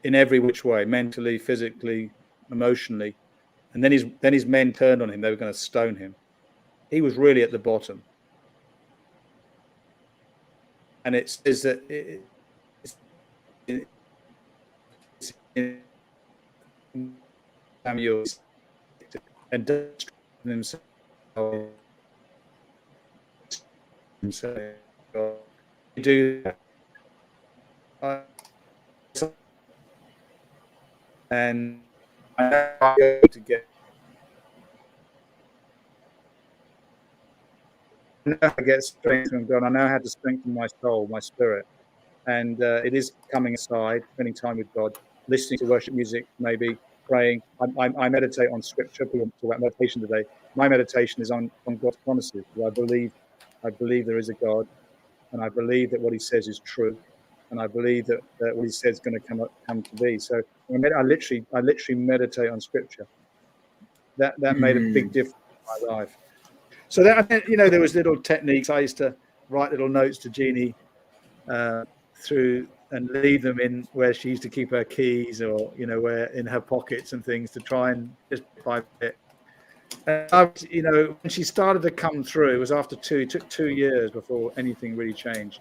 in every which way, mentally, physically, emotionally. And then his men turned on him. They were going to stone him. He was really at the bottom. And it says that Samuel and himself do that. And I know to get strength from God. I know how to strengthen my soul, my spirit, and it is coming aside, spending time with God, listening to worship music, maybe praying. I meditate on scripture. We'll talk about meditation today. My meditation is on God's promises. I believe there is a God, and I believe that what he says is true, and I believe that what he says is going to come to be. So I literally meditate on scripture. That made a big difference in my life. So that, there was little techniques. I used to write little notes to Jeannie through and leave them in where she used to keep her keys, or where in her pockets and things, to try and just find it. When she started to come through, it was after it took 2 years before anything really changed.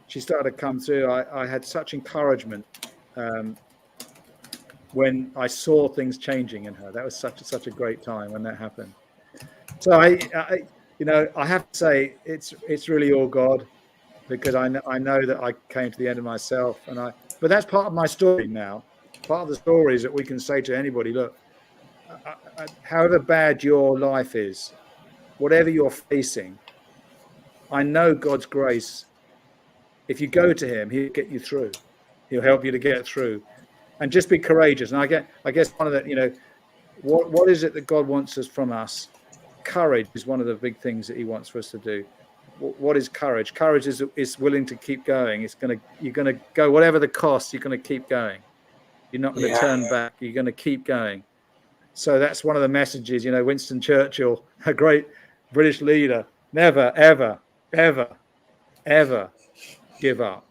She started to come through. I had such encouragement when I saw things changing in her. That was such a great time when that happened. So I have to say it's really all God, because I know that I came to the end of myself, but that's part of my story now. Part of the story is that we can say to anybody, look, however bad your life is, whatever you're facing, I know God's grace. If you go to him, he'll get you through. He'll help you to get through, and just be courageous. And I guess one of the, what is it that God wants us from us? Courage is one of the big things that he wants for us to do. What is courage? Courage is willing to keep going. You're gonna go whatever the cost. You're gonna keep going. You're not going to turn back. You're going to keep going. So that's one of the messages. Winston Churchill, a great British leader, never, ever, ever, ever give up.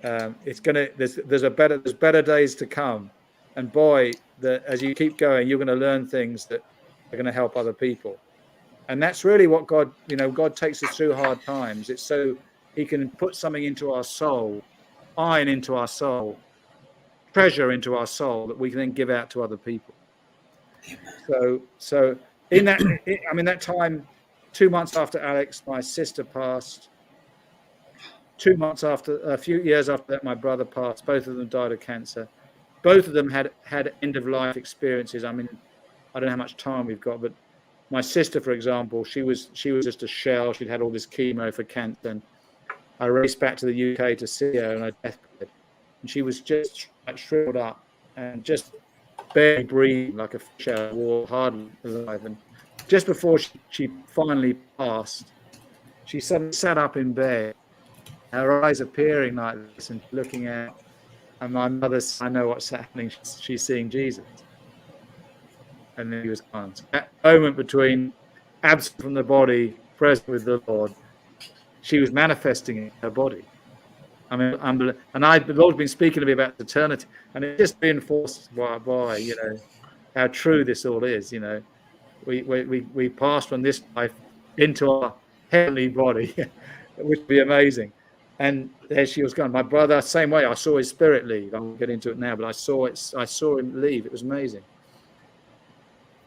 There's better days to come, and boy, as you keep going, you're going to learn things that are going to help other people. And that's really what God takes us through hard times. It's so he can put something into our soul, iron into our soul, treasure into our soul, that we can then give out to other people. So in that time, 2 months after Alex, my sister passed. 2 months after, a few years after that, my brother passed. Both of them died of cancer. Both of them had end of life experiences. I don't know how much time we've got, but my sister, for example, she was just a shell. She'd had all this chemo for cancer, and I raced back to the UK to see her on her deathbed, and she was just shriveled up and just barely breathing, like a fish out of water, hardly alive. And just before she finally passed, she suddenly sat up in bed, her eyes are peering like this and looking out. And my mother said, I know what's happening. She's seeing Jesus. And then he was gone. So that moment between absent from the body, present with the Lord, she was manifesting in her body. And the Lord's been speaking to me about eternity, and it just reinforced by how true this all is. We pass from this life into our heavenly body, which would be amazing. And there she was gone. My brother, same way. I saw his spirit leave. I won't get into it now, but I saw him leave. It was amazing.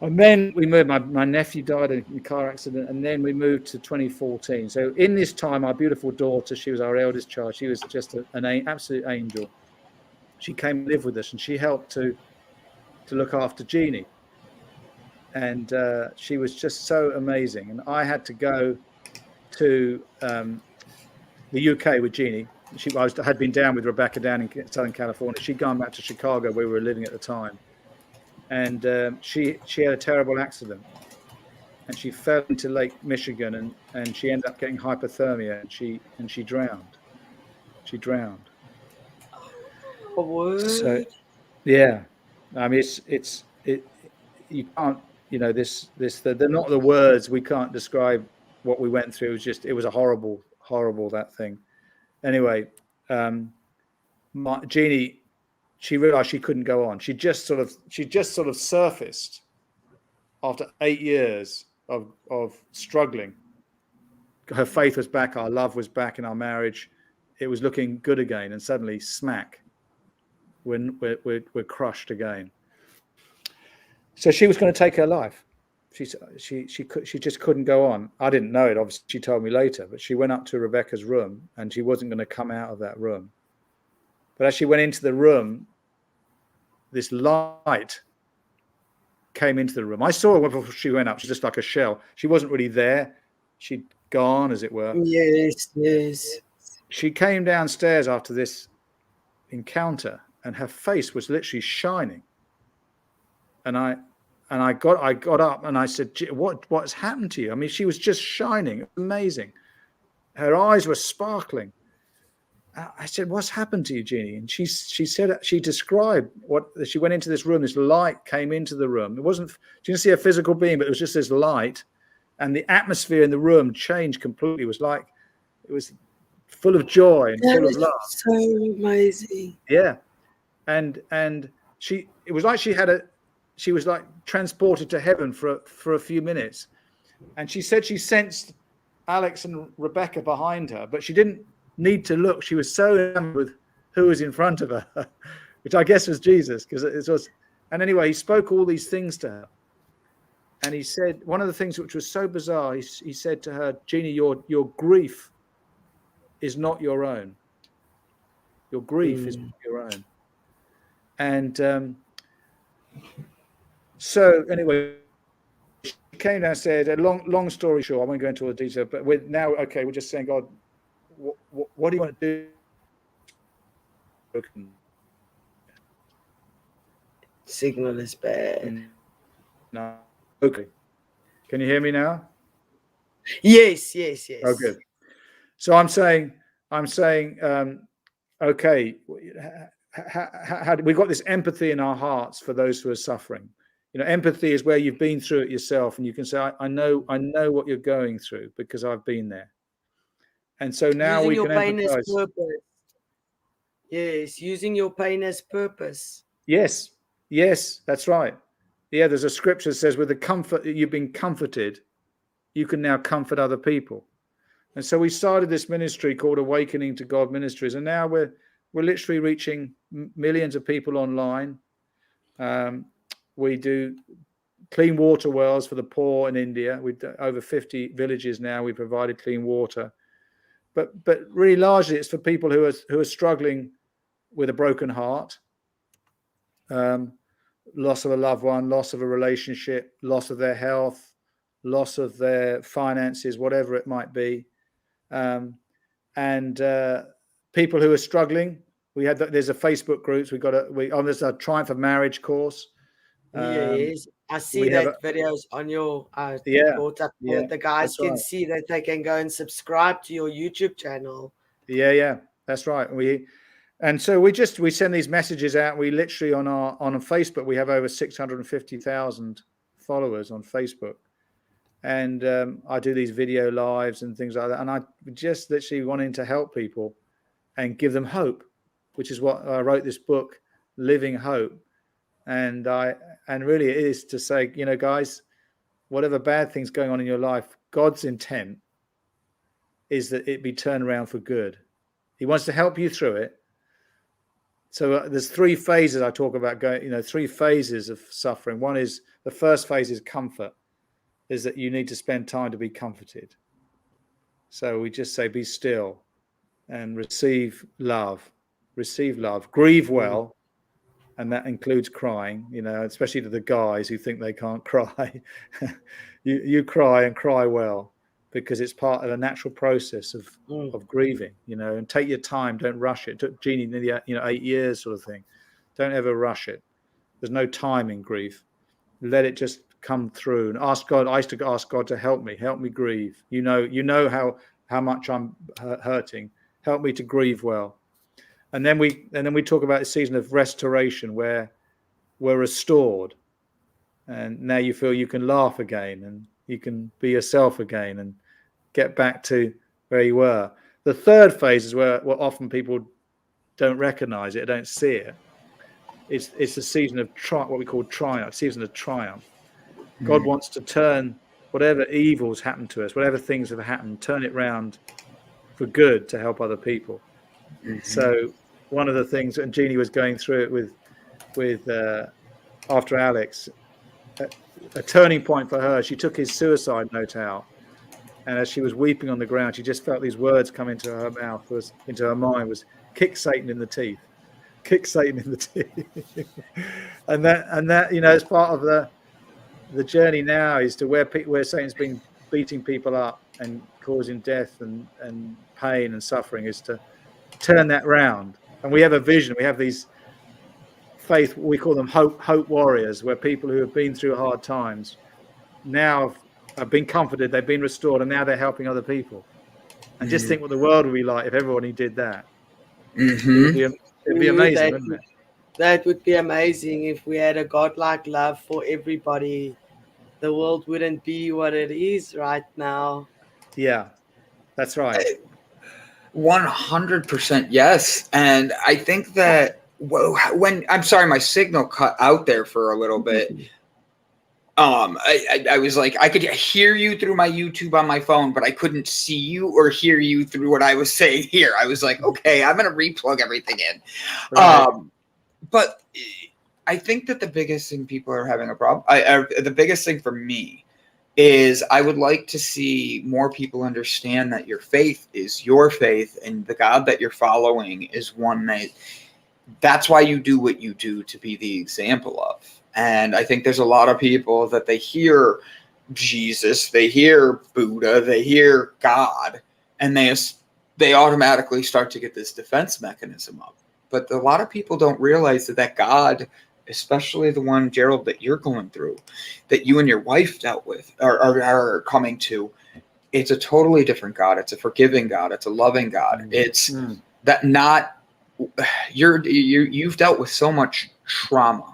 And then we moved. My nephew died in a car accident, and then we moved to 2014. So in this time, our beautiful daughter, she was our eldest child. She was just an absolute angel. She came and lived with us, and she helped to look after Jeannie. And she was just so amazing. And I had to go to the UK with Jeannie. I had been down with Rebecca down in Southern California. She'd gone back to Chicago, where we were living at the time. And she had a terrible accident, and she fell into Lake Michigan, and she ended up getting hypothermia, and she drowned. She drowned. A word. So, yeah, I mean, it's you can't, they're not the words. We can't describe what we went through. It was a horrible that thing. Anyway, Jeannie. She realized she couldn't go on. She just sort of surfaced after 8 years of struggling. Her faith was back. Our love was back in our marriage. It was looking good again. And suddenly, smack, we're crushed again. So she was going to take her life. She just couldn't go on. I didn't know it. Obviously, she told me later. But she went up to Rebecca's room, and she wasn't going to come out of that room. But as she went into the room, this light came into the room. I saw her before she went up. She's just like a shell. She wasn't really there. She'd gone, as it were. Yes. She came downstairs after this encounter, and her face was literally shining. And I got up and I said, "What's happened to you?" I mean, she was just shining. Amazing. Her eyes were sparkling. I said, "What's happened to you, Jeannie?" And she said, she described she went into this room. This light came into the room. She didn't see a physical being, but it was just this light, and the atmosphere in the room changed completely. It was full of joy and full of love. So amazing. Yeah, and it was like she was like transported to heaven for a few minutes, and she said she sensed Alex and Rebecca behind her, but she didn't need to look. She was so enamored with who was in front of her, which I guess was Jesus, because it was. And anyway, he spoke all these things to her, and he said one of the things which was so bizarre. He said to her, "Jeannie, your grief is not your own. Your grief is not your own." And so anyway, she came downstairs. Long story short, I won't go into all the detail, but we're just saying, God, what do you want to do? Signal is bad. No. Okay. Can you hear me now? Yes. Oh, good. So I'm saying, okay, how we've got this empathy in our hearts for those who are suffering. Empathy is where you've been through it yourself, and you can say, I know what you're going through because I've been there. And so now using we your can pain empathize. as purpose. Yes, using your pain as purpose. Yes, that's right. Yeah, there's a scripture that says, with the comfort that you've been comforted, you can now comfort other people. And so we started this ministry called Awakening to God Ministries, and now we're literally reaching millions of people online. We do clean water wells for the poor in India. We've done over 50 villages now. We provided clean water. But really largely it's for people who are struggling with a broken heart, loss of a loved one, loss of a relationship, loss of their health, loss of their finances, whatever it might be, and people who are struggling. There's a Facebook groups. There's a Triumph of Marriage course. Yes, I see that videos on your the guys can see that they can go and subscribe to your YouTube channel. Yeah, that's right. We send these messages out. We literally on Facebook we have over 650,000 followers on Facebook, and I do these video lives and things like that. And I just literally wanting to help people and give them hope, which is what I wrote this book, Living Hope. And really it is to say, guys, whatever bad things going on in your life, God's intent is that it be turned around for good. He wants to help you through it. So there's three phases I talk about going, three phases of suffering. One is, the first phase is comfort, is that you need to spend time to be comforted. So we just say, be still and receive love, grieve well. And that includes crying, especially to the guys who think they can't cry. you cry and cry well, because it's part of a natural process of grieving, and take your time. Don't rush it. It took Jeannie nearly 8 years sort of thing. Don't ever rush it. There's no time in grief. Let it just come through, and ask God. I used to ask God to help me grieve. You know how much I'm hurting. Help me to grieve well. And then we talk about a season of restoration where we're restored, and now you feel you can laugh again, and you can be yourself again, and get back to where you were. The third phase is where often people don't recognize it, don't see it. It's a season of what we call triumph, season of triumph. God wants to turn whatever evils happen to us, whatever things have happened, turn it round for good to help other people. So one of the things, and Jeannie was going through it with after Alex, a turning point for her. She took his suicide note out, and as she was weeping on the ground, she just felt these words come into her mouth, into her mind, was kick Satan in the teeth, kick Satan in the teeth. and that it's part of the journey now, is to where Satan's been beating people up and causing death and pain and suffering, is to turn that round. And we have a vision. We have these faith, we call them hope warriors, where people who have been through hard times now have been comforted, they've been restored, and now they're helping other people. And just think what the world would be like if everybody did that. It'd be amazing, wouldn't it? That would be amazing if we had a godlike love for everybody. The world wouldn't be what it is right now. Yeah, that's right. 100% yes. And I think that when I'm sorry, my signal cut out there for a little bit. I was like, I could hear you through my YouTube on my phone, but I couldn't see you or hear you through what I was saying here. I was like, okay, I'm going to replug everything in. Right. But I think that the biggest thing people are having a problem, the biggest thing for me is I would like to see more people understand that your faith is your faith, and the God that you're following is one that's why you do what you do, to be the example of. And I think there's a lot of people that they hear Jesus, they hear Buddha, they hear God, and they automatically start to get this defense mechanism up. But a lot of people don't realize that God, especially the one, Gerald, that you're going through, that you and your wife dealt with, are coming to, it's a totally different God. It's a forgiving God. It's a loving God. It's that not you've dealt with so much trauma,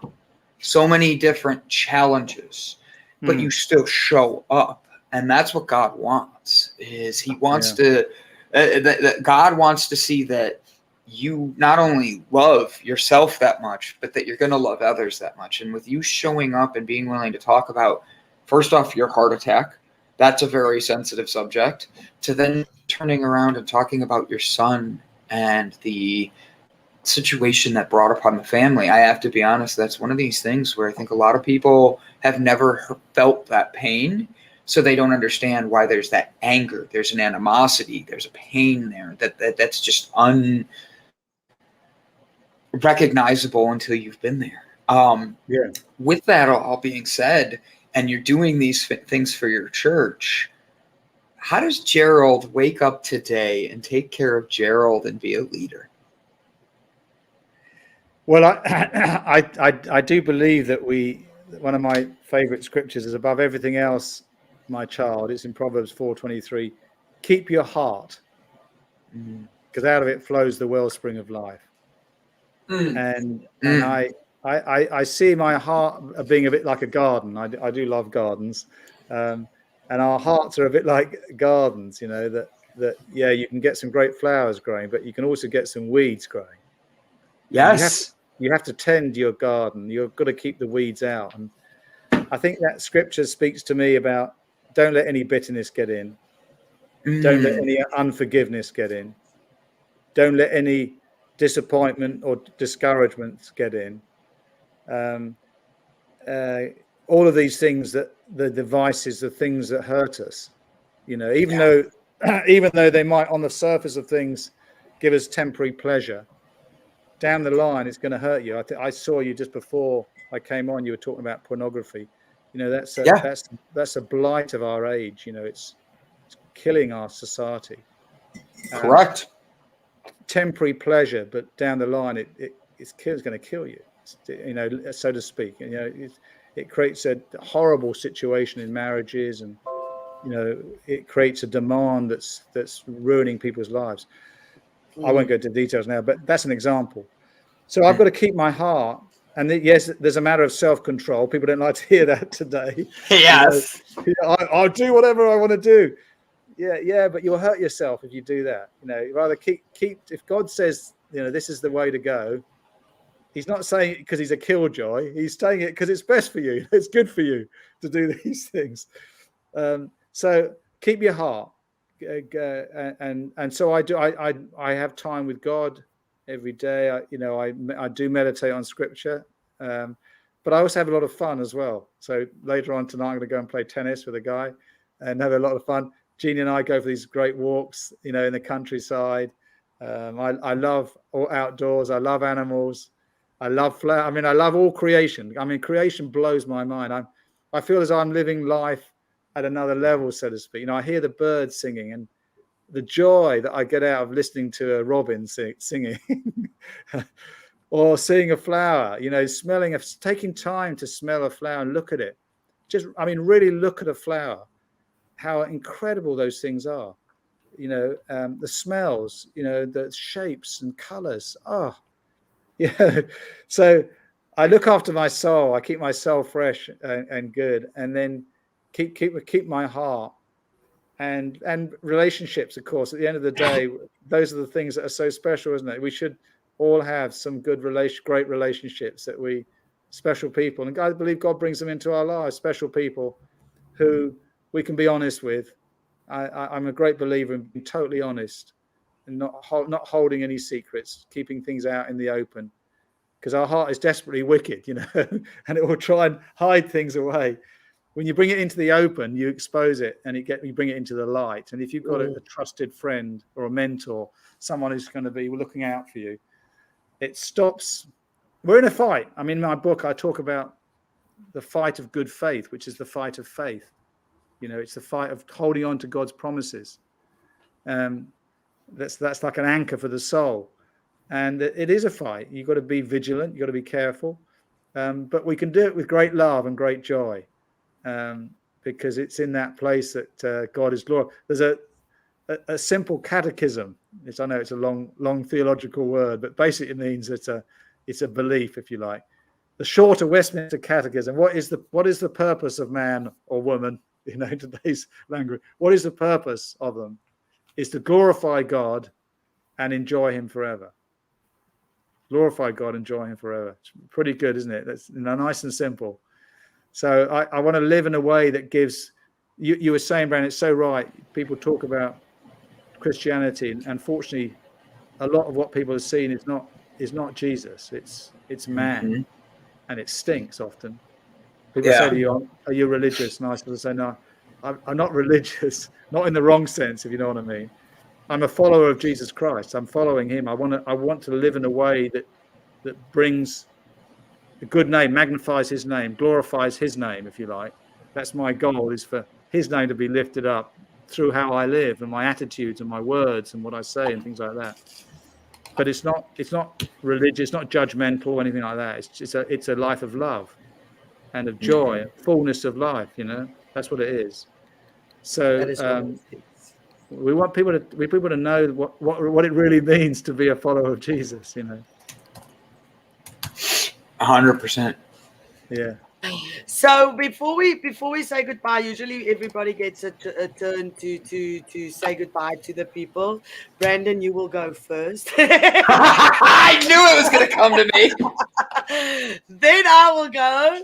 so many different challenges, but you still show up. And that's what God wants, is he wants to, that God wants to see that you not only love yourself that much, but that you're going to love others that much. And with you showing up and being willing to talk about, first off, your heart attack, that's a very sensitive subject, to then turning around and talking about your son and the situation that brought upon the family. I have to be honest, that's one of these things where I think a lot of people have never felt that pain, so they don't understand why there's that anger, there's an animosity, there's a pain there that's just unrecognizable until you've been there. With that all being said, and you're doing these things for your church, how does Gerald wake up today and take care of Gerald and be a leader? Well, I do believe that one of my favorite scriptures is, above everything else, my child, it's in Proverbs 4:23, keep your heart, because out of it flows the wellspring of life. And I see my heart being a bit like a garden. I do love gardens, and our hearts are a bit like gardens, that you can get some great flowers growing, but you can also get some weeds growing. Yes. You have to tend your garden. You've got to keep the weeds out. And I think that scripture speaks to me about, don't let any bitterness get in. Don't let any unforgiveness get in. Don't let any disappointment or discouragement get in. All of these things, that the devices, the things that hurt us, even though they might on the surface of things give us temporary pleasure, down the line it's going to hurt you. I saw you just before I came on, you were talking about pornography. That's a blight of our age. It's killing our society. Correct. Temporary pleasure, but down the line it's going to kill you, so to speak. It creates a horrible situation in marriages, and it creates a demand that's ruining people's lives. I won't go into details now, but that's an example. So I've got to keep my heart. And yes, there's a matter of self-control. People don't like to hear that today. Yes. I'll do whatever I want to do. Yeah, but you'll hurt yourself if you do that. Rather keep. If God says, this is the way to go, He's not saying it because He's a killjoy. He's saying it because it's best for you. It's good for you to do these things. So keep your heart. And so I do. I have time with God every day. I do meditate on Scripture, but I also have a lot of fun as well. So later on tonight, I'm going to go and play tennis with a guy and have a lot of fun. Jeannie and I go for these great walks, in the countryside. I love all outdoors. I love animals. I love flowers. I love all creation. Creation blows my mind. I feel as though I'm living life at another level, so to speak. I hear the birds singing, and the joy that I get out of listening to a robin singing or seeing a flower, taking time to smell a flower and look at it. Really look at a flower, how incredible those things are. The smells, the shapes and colors. Oh, yeah. So I look after my soul. I keep my soul fresh and good, and then keep my heart and relationships. Of course, at the end of the day, those are the things that are so special, isn't it? We should all have some great relationships special people, and I believe God brings them into our lives. Special people who we can be honest with. I'm a great believer in being totally honest and not holding any secrets, keeping things out in the open, because our heart is desperately wicked, and it will try and hide things away. When you bring it into the open, you expose it, and you bring it into the light. And if you've got a trusted friend or a mentor, someone who's going to be looking out for you, it stops. We're in a fight. In my book, I talk about the fight of good faith, which is the fight of faith. It's the fight of holding on to God's promises. That's like an anchor for the soul. And it is a fight. You've got to be vigilant. You've got to be careful. But we can do it with great love and great joy, because it's in that place that God is glorified. There's a simple catechism. I know it's a long theological word, but basically it means it's a belief, if you like. The shorter Westminster Catechism. What is the purpose of man or woman? In today's language, what is the purpose of them? Is to glorify God and enjoy Him forever. Glorify God, enjoy Him forever. It's pretty good, isn't it? That's nice and simple. So I want to live in a way that gives. You were saying, Brandon, it's so right. People talk about Christianity, and unfortunately, a lot of what people are seeing is not Jesus. It's man, and it stinks often. People say to you, "Are you religious?" And I sort of say, "No, I'm not religious. Not in the wrong sense, if you know what I mean. I'm a follower of Jesus Christ. I'm following Him. I want to live in a way that brings a good name, magnifies His name, glorifies His name, if you like. That's my goal, is for His name to be lifted up through how I live and my attitudes and my words and what I say and things like that. But it's not religious, not judgmental or anything like that. It's a life of love and of joy, fullness of life. That's what it is. So we want people to know what it really means to be a follower of Jesus. 100%. Yeah. So before we say goodbye, usually everybody gets a turn to say goodbye to the people. Brandon, you will go first. I knew it was going to come to me. Then I will go,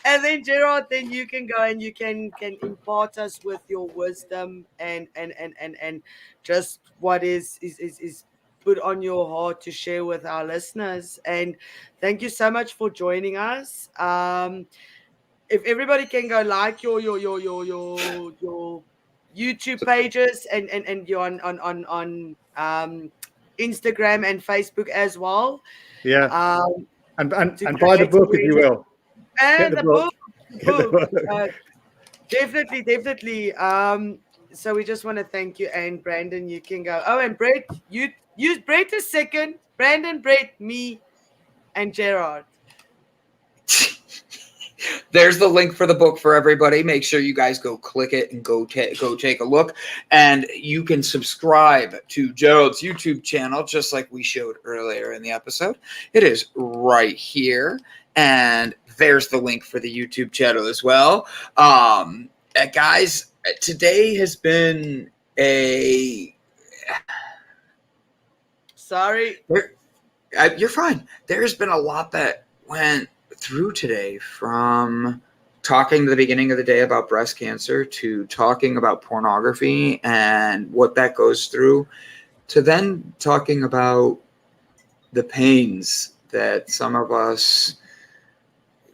and then Gerard, then you can go and you can impart us with your wisdom and just what is put on your heart to share with our listeners. And thank you so much for joining us. If everybody can go like your YouTube pages and you're on Instagram and Facebook as well. Yeah. And buy the create book if you awareness. will. Get And the the book. book. Definitely. So we just want to thank you, and Brandon, you can go. Oh, and Brett, you use Brett a second. Brandon, Brett, me, and Gerard. There's the link for the book for everybody. Make sure you guys go click it and go take a look. And you can subscribe to Gerald's YouTube channel, just like we showed earlier in the episode. It is right here. And there's the link for the YouTube channel as well. Guys, today has been a... Sorry. You're fine. There's been a lot that went through today, from talking at the beginning of the day about breast cancer to talking about pornography and what that goes through, to then talking about the pains that some of us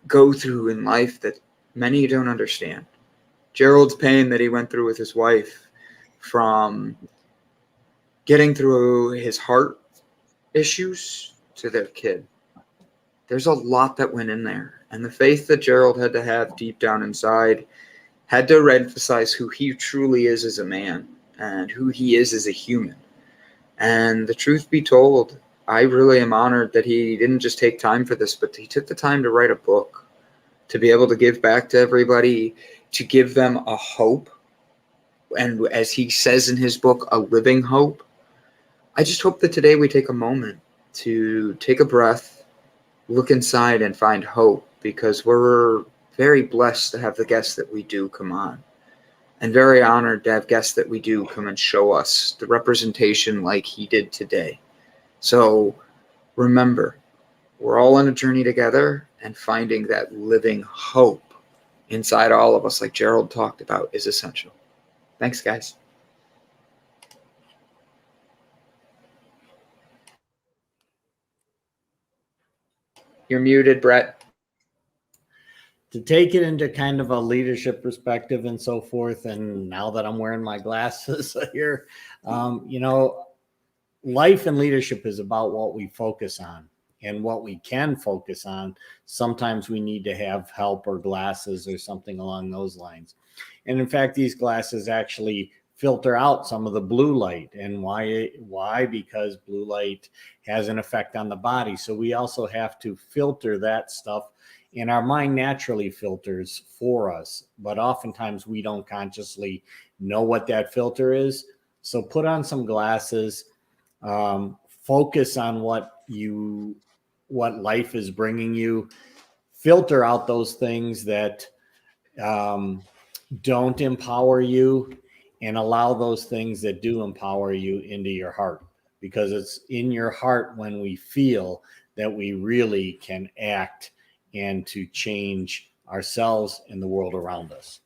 go through in life that many don't understand. Gerald's pain that he went through with his wife, from getting through his heart issues to their kid. There's a lot that went in there. And the faith that Gerald had to have deep down inside had to emphasize who he truly is as a man and who he is as a human. And the truth be told, I really am honored that he didn't just take time for this, but he took the time to write a book, to be able to give back to everybody, to give them a hope. And as he says in his book, a living hope. I just hope that today we take a moment to take a breath, look inside, and find hope, because we're very blessed to have the guests that we do come on, and very honored to have guests that we do come and show us the representation like he did today. So remember, we're all on a journey together, and finding that living hope inside all of us, like Gerald talked about, is essential. Thanks, guys. You're muted, Brett. To take it into kind of a leadership perspective and so forth, and now that I'm wearing my glasses here, life and leadership is about what we focus on and what we can focus on. Sometimes we need to have help or glasses or something along those lines. And in fact, these glasses actually filter out some of the blue light. And why? Because blue light has an effect on the body. So we also have to filter that stuff. And our mind naturally filters for us, but oftentimes we don't consciously know what that filter is. So put on some glasses, focus on what life is bringing you, filter out those things that don't empower you, and allow those things that do empower you into your heart, because it's in your heart when we feel that we really can act and to change ourselves and the world around us.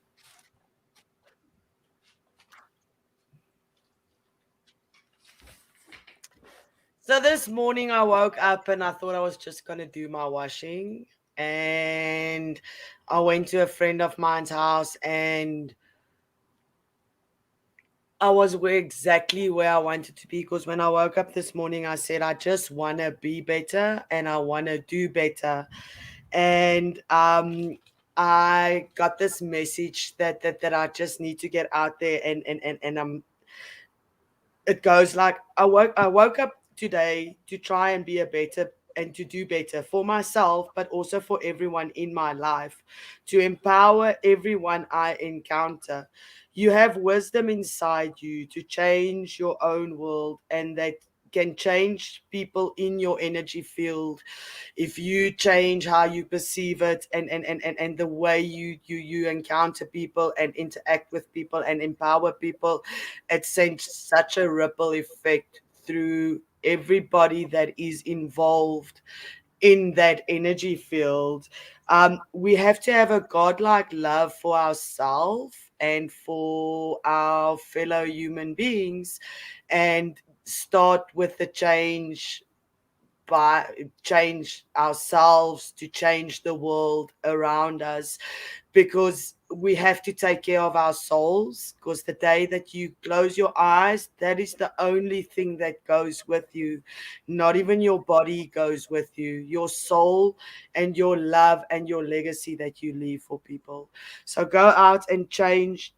So this morning I woke up and I thought I was just going to do my washing. And I went to a friend of mine's house, and I was exactly where I wanted to be, because when I woke up this morning, I said, I just want to be better and I want to do better. And I got this message that I just need to get out there, and it goes like, I woke up today to try and be a better and to do better for myself, but also for everyone in my life, to empower everyone I encounter. You have wisdom inside you to change your own world, and that can change people in your energy field if you change how you perceive it, and the way you encounter people and interact with people and empower people. It sends such a ripple effect through everybody that is involved in that energy field. We have to have a godlike love for ourselves and for our fellow human beings, and start with the change ourselves to change the world around us, because we have to take care of our souls, because the day that you close your eyes, that is the only thing that goes with you. Not even your body goes with you, your soul and your love and your legacy that you leave for people. So go out and change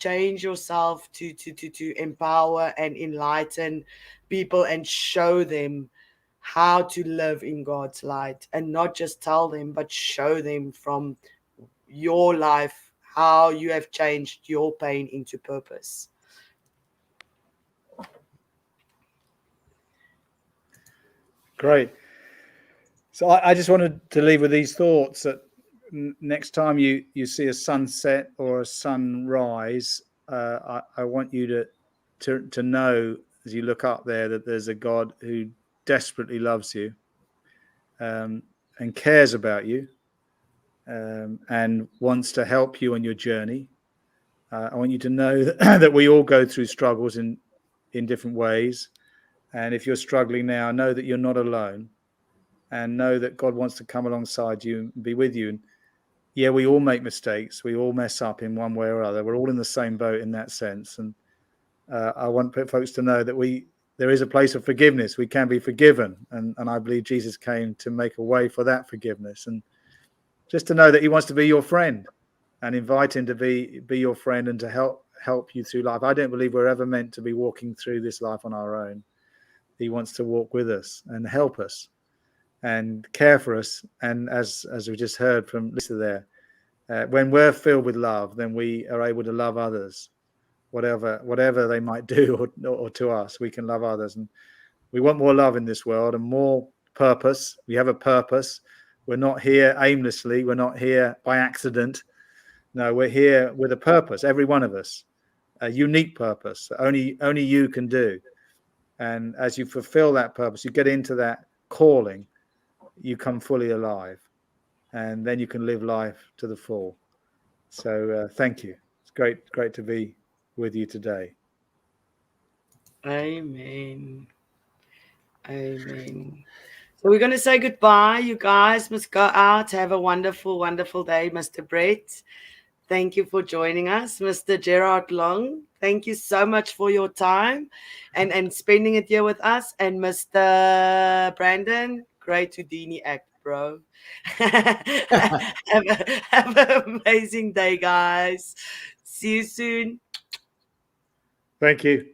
yourself to empower and enlighten people and show them how to live in God's light, and not just tell them, but show them from your life how you have changed your pain into purpose. Great. So I just wanted to leave with these thoughts that next time you see a sunset or a sunrise, I want you to know as you look up there that there's a God who desperately loves you and cares about you and wants to help you on your journey. I want you to know that we all go through struggles in different ways. And if you're struggling now, know that you're not alone, and know that God wants to come alongside you and be with you. And yeah, we all make mistakes. We all mess up in one way or other. We're all in the same boat in that sense. And I want folks to know that there is a place of forgiveness. We can be forgiven. And I believe Jesus came to make a way for that forgiveness. And just to know that he wants to be your friend, and invite him to be your friend and to help you through life. I don't believe we're ever meant to be walking through this life on our own. He wants to walk with us and help us and care for us. And as we just heard from Lisa there, when we're filled with love, then we are able to love others, whatever they might do or to us. We can love others, and we want more love in this world and more purpose. We have a purpose. We're not here aimlessly. We're not here by accident. No, we're here with a purpose. Every one of us, a unique purpose that only you can do. And as you fulfill that purpose, you get into that calling, you come fully alive, and then you can live life to the full. So thank you. It's great to be with you today. Amen. Amen. So we're going to say goodbye. You guys must go out. Have a wonderful, wonderful day, Mr. Brett. Thank you for joining us. Mr. Gerard Long, thank you so much for your time and spending it here with us. And Mr. Brandon, great Houdini act, bro. have an amazing day, guys. See you soon. Thank you.